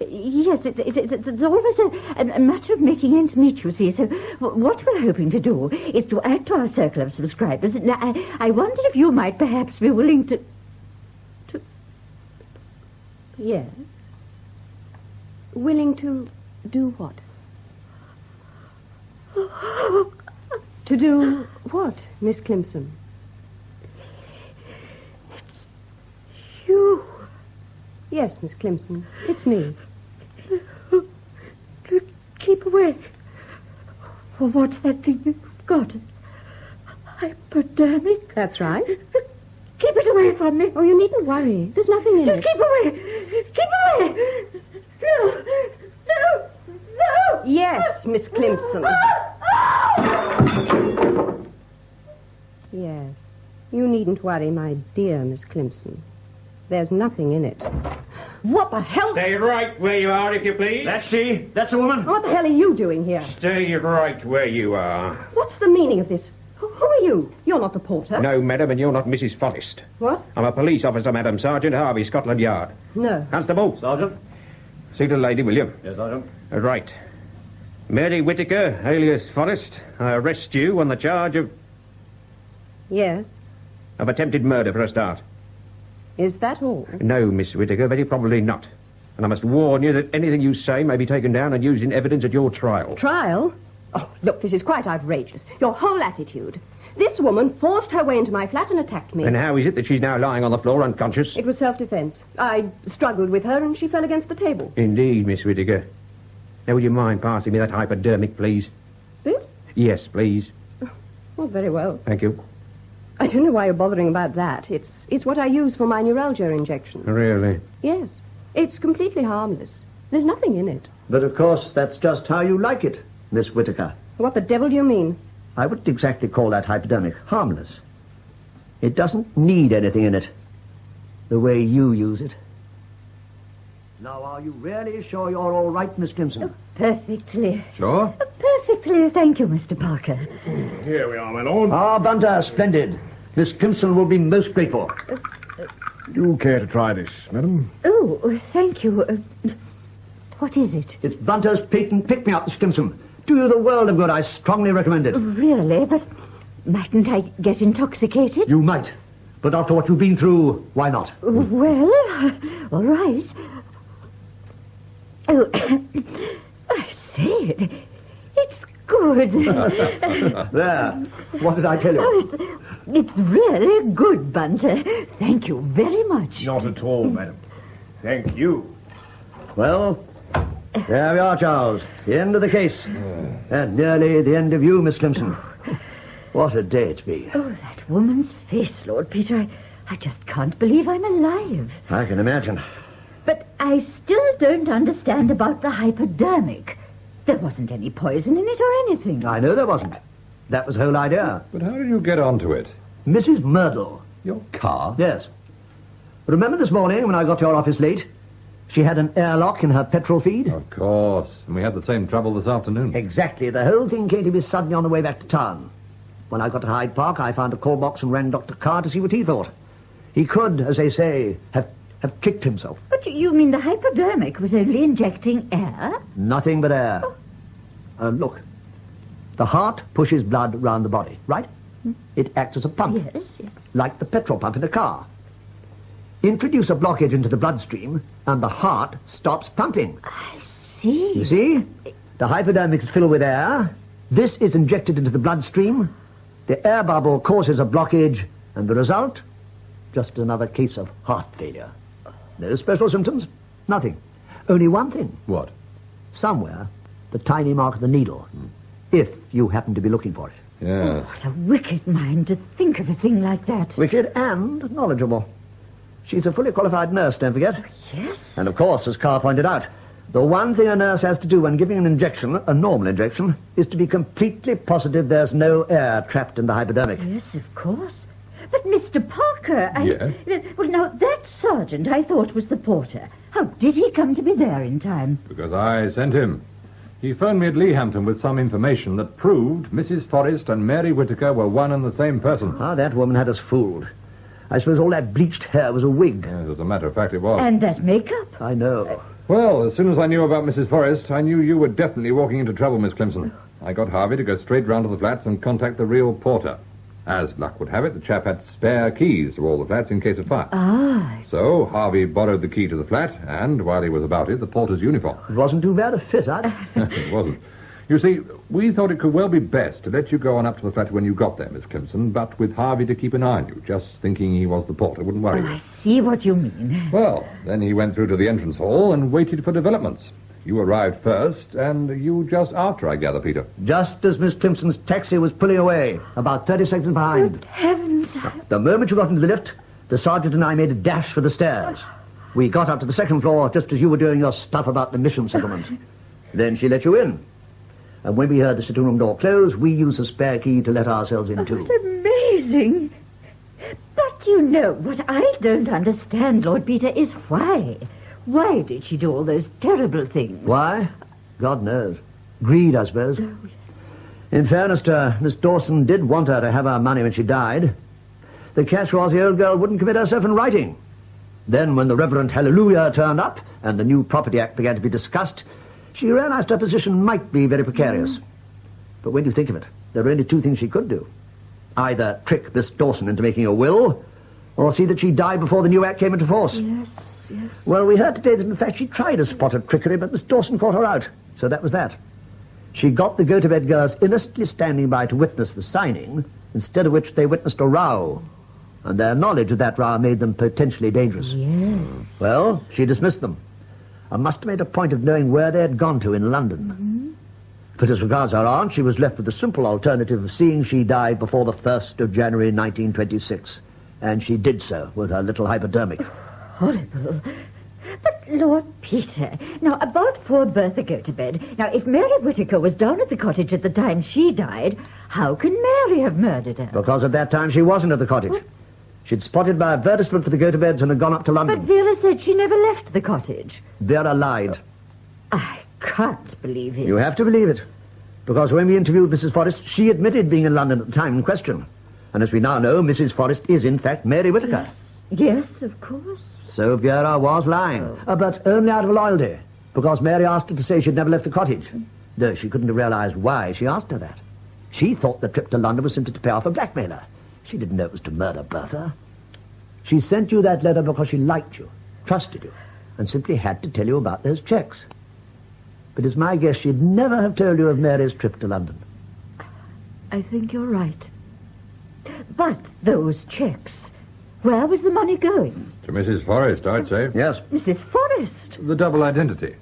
Yes, it's always a matter of making ends meet, you see. So what we're hoping to do is to add to our circle of subscribers. Now, I wondered if you might perhaps be willing to... Yes. Willing to do what? To do what, Miss Climpson? It's you. Yes, Miss Climpson. It's me. Keep away. Well, what's that thing you've got? Hypodermic? That's right. Keep it away from me. Oh, you needn't worry. There's nothing in it. Keep away. Keep away. No. Yes, Miss Climpson. Yes. You needn't worry, my dear Miss Climpson. There's nothing in it. What the hell? Stay right where you are, if you please. That's she. That's a woman. What the hell are you doing here? Stay right where you are. What's the meaning of this? Who are you? You're not the porter. No, madam, and you're not Mrs. Forrest. What? I'm a police officer, madam. Sergeant Harvey, Scotland Yard. No. Constable. Sergeant? See the lady, will you? Yes, Sergeant. Right. Mary Whittaker, alias Forrest, I arrest you on the charge of Yes. attempted murder for a start. Is that all? No, Miss Whittaker, very probably not. And I must warn you that anything you say may be taken down and used in evidence at your trial. Trial? Oh, look, this is quite outrageous. Your whole attitude. This woman forced her way into my flat and attacked me. And how is it that she's now lying on the floor unconscious? It was self-defense. I struggled with her and she fell against the table. Indeed, Miss Whittaker. Now, would you mind passing me that hypodermic, please? This? Yes, please. Oh, very well. Thank you. I don't know why you're bothering about that. It's what I use for my neuralgia injections. Really? Yes. It's completely harmless. There's nothing in it. But, of course, that's just how you like it, Miss Whittaker. What the devil do you mean? I wouldn't exactly call that hypodermic harmless. It doesn't need anything in it, the way you use it. Now, are you really sure you're all right, Miss Climpson? Oh, perfectly. Sure? Perfectly, thank you, Mr. Parker. Here we are, my lord. Ah, Bunter, splendid. Miss Climpson will be most grateful. Do you care to try this, madam? Oh, thank you. What is it? It's Bunter's patent pick-me-up, Miss Climpson. Do you the world of good. I strongly recommend it. Really? But mightn't I get intoxicated? You might. But after what you've been through, why not? Well, all right. Oh, I say it's good. There. What did I tell you? Oh, it's really good, Bunter. Thank you very much. Not at all, madam. Thank you. Well, there we are, Charles. The end of the case. And nearly the end of you, Miss Climpson. What a day it's been. Oh, that woman's face, Lord Peter. I just can't believe I'm alive. I can imagine. But I still don't understand about the hypodermic. There wasn't any poison in it or anything. I know there wasn't. That was the whole idea. But how did you get onto it? Mrs. Murble. Your car? Yes. Remember this morning when I got to your office late? She had an airlock in her petrol feed? Of course. And we had the same trouble this afternoon. Exactly. The whole thing came to me suddenly on the way back to town. When I got to Hyde Park, I found a call box and rang Dr. Carr to see what he thought. He could, as they say, have kicked himself. But you mean the hypodermic was only injecting air? Nothing but air. Look. The heart pushes blood round the body, right? It acts as a pump. Yes. Like the petrol pump in a car. Introduce a blockage into the bloodstream, and the heart stops pumping. I see. You see? The hypodermic is filled with air. This is injected into the bloodstream. The air bubble causes a blockage, and the result? Just another case of heart failure. No special symptoms. Nothing. Only one thing. What? Somewhere, the tiny mark of the needle. If you happen to be looking for it. Yeah. What a wicked mind to think of a thing like that. Wicked and knowledgeable. She's a fully qualified nurse, don't forget. Yes. And of course, as Carr pointed out, the one thing a nurse has to do when giving an injection, a normal injection, is to be completely positive there's no air trapped in the hypodermic. Yes, of course. But Mr. Parker, Yes? Well, now, that sergeant I thought was the porter. How did he come to be there in time? Because I sent him. He phoned me at Leehampton with some information that proved Mrs. Forrest and Mary Whittaker were one and the same person. Ah, that woman had us fooled. I suppose all that bleached hair was a wig. Yes, as a matter of fact, it was. And that makeup? I know. Well, as soon as I knew about Mrs. Forrest, I knew you were definitely walking into trouble, Miss Climpson. I got Harvey to go straight round to the flats and contact the real porter. As luck would have it, the chap had spare keys to all the flats in case of fire. Ah. So Harvey borrowed the key to the flat, and while he was about it, the porter's uniform. It wasn't too bad a fit, huh? It wasn't. You see, we thought it could well be best to let you go on up to the flat when you got there, Miss Climpson, but with Harvey to keep an eye on you, just thinking he was the porter wouldn't worry you. I see what you mean. Well, then he went through to the entrance hall and waited for developments. You arrived first, and you just after, I gather, Peter. Just as Miss Climpson's taxi was pulling away, about 30 seconds behind. Good heavens. The moment you got into the lift, the sergeant and I made a dash for the stairs. We got up to the second floor just as you were doing your stuff about the mission settlement. Then she let you in. And when we heard the sitting room door close, we used a spare key to let ourselves in, too. It's amazing. But you know, what I don't understand, Lord Peter, is why. Why did she do all those terrible things? Why? God knows. Greed, I suppose. In fairness to her, Miss Dawson did want her to have her money when she died. The catch was the old girl wouldn't commit herself in writing. Then when the Reverend Hallelujah turned up and the new Property Act began to be discussed, she realized her position might be very precarious. But when you think of it, there are only two things she could do. Either trick Miss Dawson into making a will, or see that she died before the new act came into force. Yes, yes. Well, we heard today that, in fact, she tried to spot a trickery, but Miss Dawson caught her out. So that was that. She got the go-to-bed girls innocently standing by to witness the signing, instead of which they witnessed a row. And their knowledge of that row made them potentially dangerous. Yes. Well, she dismissed them. I must have made a point of knowing where they had gone to in London. But as regards our aunt, she was left with the simple alternative of seeing she died before the 1st of January 1926. And she did so with her little hypodermic. Horrible. But, Lord Peter, now, about poor Bertha Gotobed. Now, if Mary Whittaker was down at the cottage at the time she died, how can Mary have murdered her? Because at that time she wasn't at the cottage. What? She'd spotted by advertisement for the Gotobeds and had gone up to London. But Vera said she never left the cottage. Vera lied. I can't believe it. You have to believe it. Because when we interviewed Mrs. Forrest, she admitted being in London at the time in question. And as we now know, Mrs. Forrest is, in fact, Mary Whittaker. Yes, of course. So Vera was lying, but only out of loyalty, because Mary asked her to say she'd never left the cottage, though she couldn't have realized why she asked her that. She thought the trip to London was simply to pay off a blackmailer. She didn't know it was to murder Bertha. She sent you that letter because she liked you, trusted you, and simply had to tell you about those checks. But it's my guess she'd never have told you of Mary's trip to London. I think you're right. But those checks, where was the money going? To Mrs. Forrest, I'd say. Yes. Mrs. Forrest? The double identity.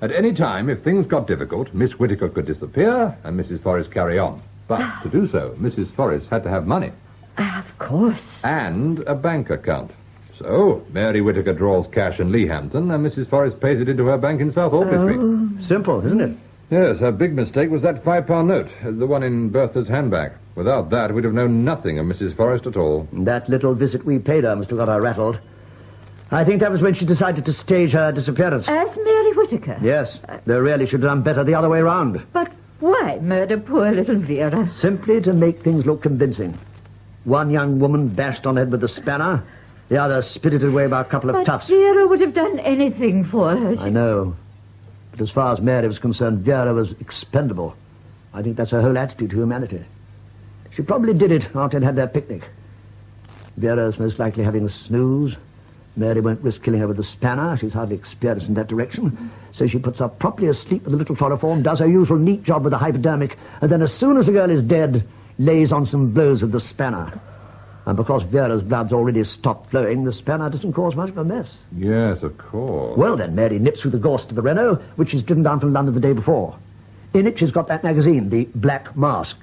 At any time, if things got difficult, Miss Whittaker could disappear and Mrs. Forrest carry on. But to do so, Mrs. Forrest had to have money. Of course. And a bank account. So, Mary Whittaker draws cash in Leahampton and Mrs. Forrest pays it into her bank in South Audley Street. Simple, isn't it? Yes, her big mistake was that £5 note, the one in Bertha's handbag. Without that, we'd have known nothing of Mrs. Forrest at all. That little visit we paid her must have got her rattled. I think that was when she decided to stage her disappearance. As Mary Whittaker? Yes, they really should have done better the other way round. But why murder poor little Vera? Simply to make things look convincing. One young woman bashed on the head with a spanner, the other spirited away by a couple of toughs. But Vera would have done anything for her. I know. But as far as Mary was concerned, Vera was expendable. I think that's her whole attitude to humanity. She probably did it after they'd had their picnic. Vera's most likely having a snooze. Mary won't risk killing her with a spanner. She's hardly experienced in that direction. So she puts her properly asleep with a little chloroform, does her usual neat job with the hypodermic, and then as soon as the girl is dead, lays on some blows with the spanner. And because Vera's blood's already stopped flowing, the spanner doesn't cause much of a mess. Yes, of course. Well, then, Mary nips through the gorse to the Renault, which she's driven down from London the day before. In it, she's got that magazine, the Black Mask.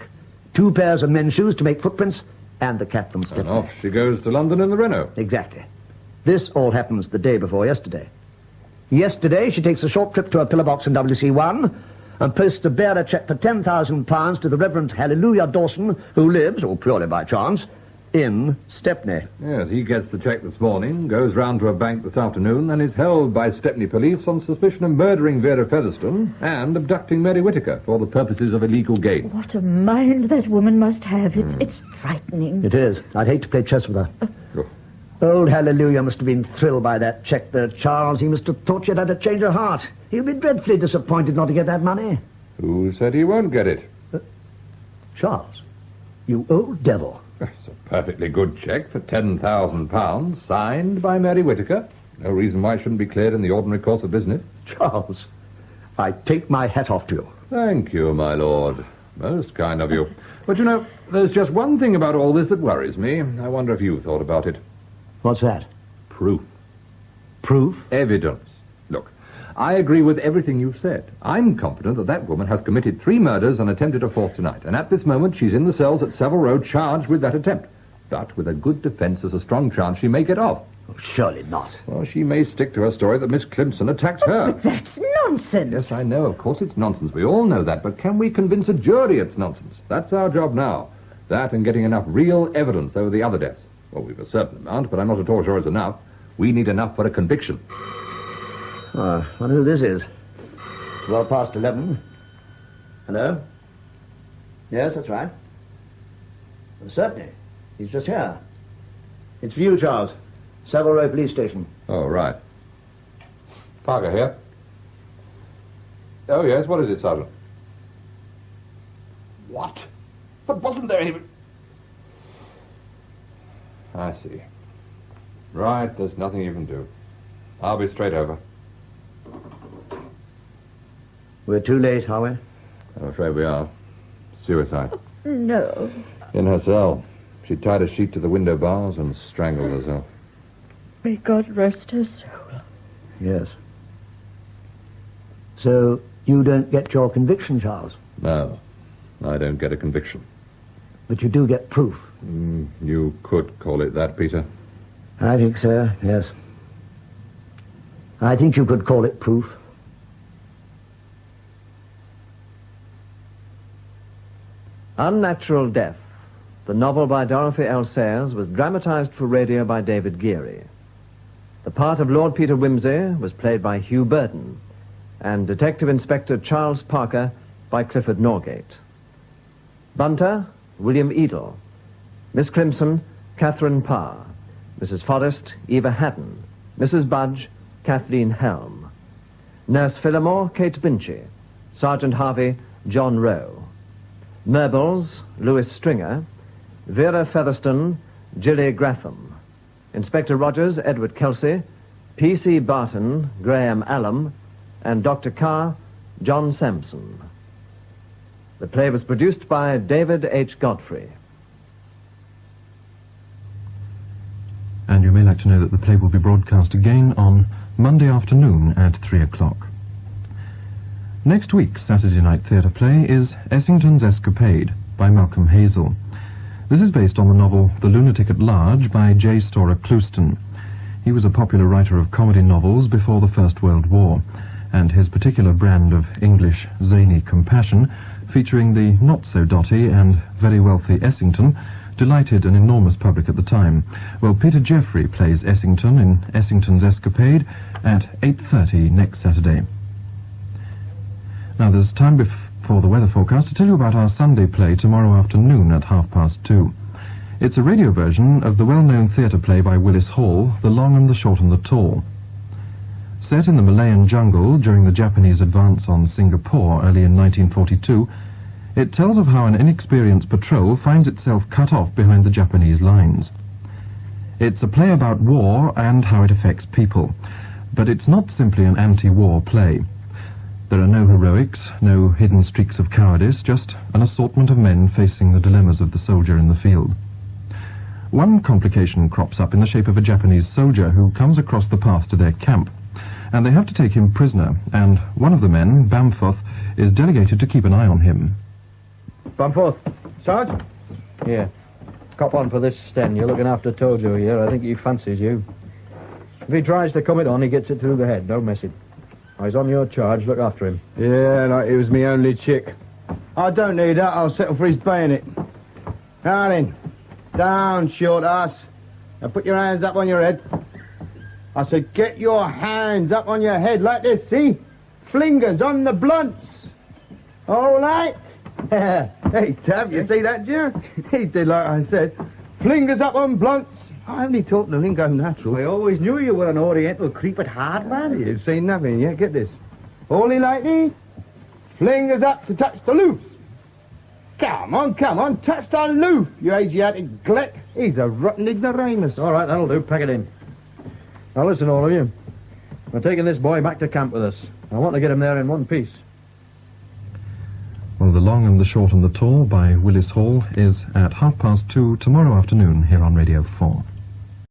2 pairs of men's shoes to make footprints, and the captain's slip. And off she goes to London in the Renault. Exactly. This all happens the day before yesterday. Yesterday, she takes a short trip to a pillar box in WC1 and posts a bearer cheque for £10,000 to the Reverend Hallelujah Dawson, who lives, or purely by chance, in Stepney. Yes, he gets the cheque this morning, goes round to a bank this afternoon, and is held by Stepney police on suspicion of murdering Vera Featherstone and abducting Mary Whittaker for the purposes of illegal gain. What a mind that woman must have. It's frightening. It is. I'd hate to play chess with her. Oh. Old Hallelujah must have been thrilled by that cheque there, Charles. He must have thought she'd had a change of heart. He'll be dreadfully disappointed not to get that money. Who said he won't get it? Charles, you old devil. It's a perfectly good cheque for £10,000, signed by Mary Whittaker. No reason why it shouldn't be cleared in the ordinary course of business. Charles, I take my hat off to you. Thank you, my lord. Most kind of you. But, you know, there's just one thing about all this that worries me. I wonder if you thought about it. What's that? Proof. Proof? Evidence. Look, I agree with everything you've said. I'm confident that that woman has committed 3 murders and attempted a 4th tonight. And at this moment, she's in the cells at Savile Row charged with that attempt. But with a good defense, there's a strong chance she may get off. Oh, surely not. Well, she may stick to her story that Miss Climpson attacked her. But that's nonsense. Yes, I know. Of course it's nonsense. We all know that. But can we convince a jury it's nonsense? That's our job now. That and getting enough real evidence over the other deaths. Well, we've a certain amount, but I'm not at all sure it's enough. We need enough for a conviction. I wonder who this is. It's well past 11. Hello? Yes, that's right. Well, certainly. He's just here. It's for you, Charles. Savile Row Police Station. Oh, right. Parker here. Oh, yes, what is it, Sergeant? What? But wasn't there any... I see. Right, there's nothing you can do. I'll be straight over. We're too late, are we? I'm afraid we are. Suicide. No. In her cell. She tied a sheet to the window bars and strangled herself. May God rest her soul. Yes. So, you don't get your conviction, Charles? No, I don't get a conviction. But you do get proof. You could call it that, Peter. I think so, yes. I think you could call it proof. Unnatural Death, the novel by Dorothy L. Sayers, was dramatised for radio by David Geary. The part of Lord Peter Wimsey was played by Hugh Burton, and Detective Inspector Charles Parker by Clifford Norgate. Bunter, William Eedle. Miss Climpson, Katherine Parr. Mrs. Forrest, Eva Haddon. Mrs. Budge, Kathleen Helme. Nurse Phillimore, Kate Binchy. Sergeant Harvey, John Rowe. Murbles, Louis Stringer. Vera Featherstone, Gillie Gratham. Inspector Rogers, Edward Kelsey. P.C. Barton, Graham Allam. And Dr. Carr, John Samson. The play was produced by David H. Godfrey. And you may like to know that the play will be broadcast again on Monday afternoon at 3 o'clock. Next week's Saturday night theatre play is Essington's Escapade by Malcolm Hazel. This is based on the novel The Lunatic at Large by J. Storer Clouston. He was a popular writer of comedy novels before the First World War, and his particular brand of English zany compassion, featuring the not-so-dotty and very wealthy Essington, delighted an enormous public at the time. Well, Peter Jeffrey plays Essington in Essington's Escapade at 8:30 next Saturday. Now, there's time before the weather forecast to tell you about our Sunday play tomorrow afternoon at 2:30. It's a radio version of the well-known theatre play by Willis Hall, The Long and the Short and the Tall. Set in the Malayan jungle during the Japanese advance on Singapore early in 1942, it tells of how an inexperienced patrol finds itself cut off behind the Japanese lines. It's a play about war and how it affects people, but it's not simply an anti-war play. There are no heroics, no hidden streaks of cowardice, just an assortment of men facing the dilemmas of the soldier in the field. One complication crops up in the shape of a Japanese soldier who comes across the path to their camp, and they have to take him prisoner, and one of the men, Bamforth, is delegated to keep an eye on him. Bamforth. Sarge? Here. Cop on for this Sten. You're looking after Tojo here. I think he fancies you. If he tries to come it on, he gets it through the head. Don't miss it. He's on your charge. Look after him. Yeah, like he was me only chick. I don't need that. I'll settle for his bayonet. Now then. Down, short ass. Now put your hands up on your head. I said, get your hands up on your head like this, see? Flingers on the blunts. All right? Hey, Tab, you see that, Jim? He did like I said. Flingers up on blunts. I only talk the lingo natural. I always knew you were an oriental creep at heart, man. You've seen nothing yet. Get this. Only like these. Flingers up to touch the loose. Come on, touch the loof, you Asiatic gleck. He's a rotten ignoramus. All right, that'll do. Pack it in. Now listen, all of you. We're taking this boy back to camp with us. I want to get him there in one piece. Well, The Long and the Short and the Tall by Willis Hall is at 2:30 tomorrow afternoon here on Radio 4.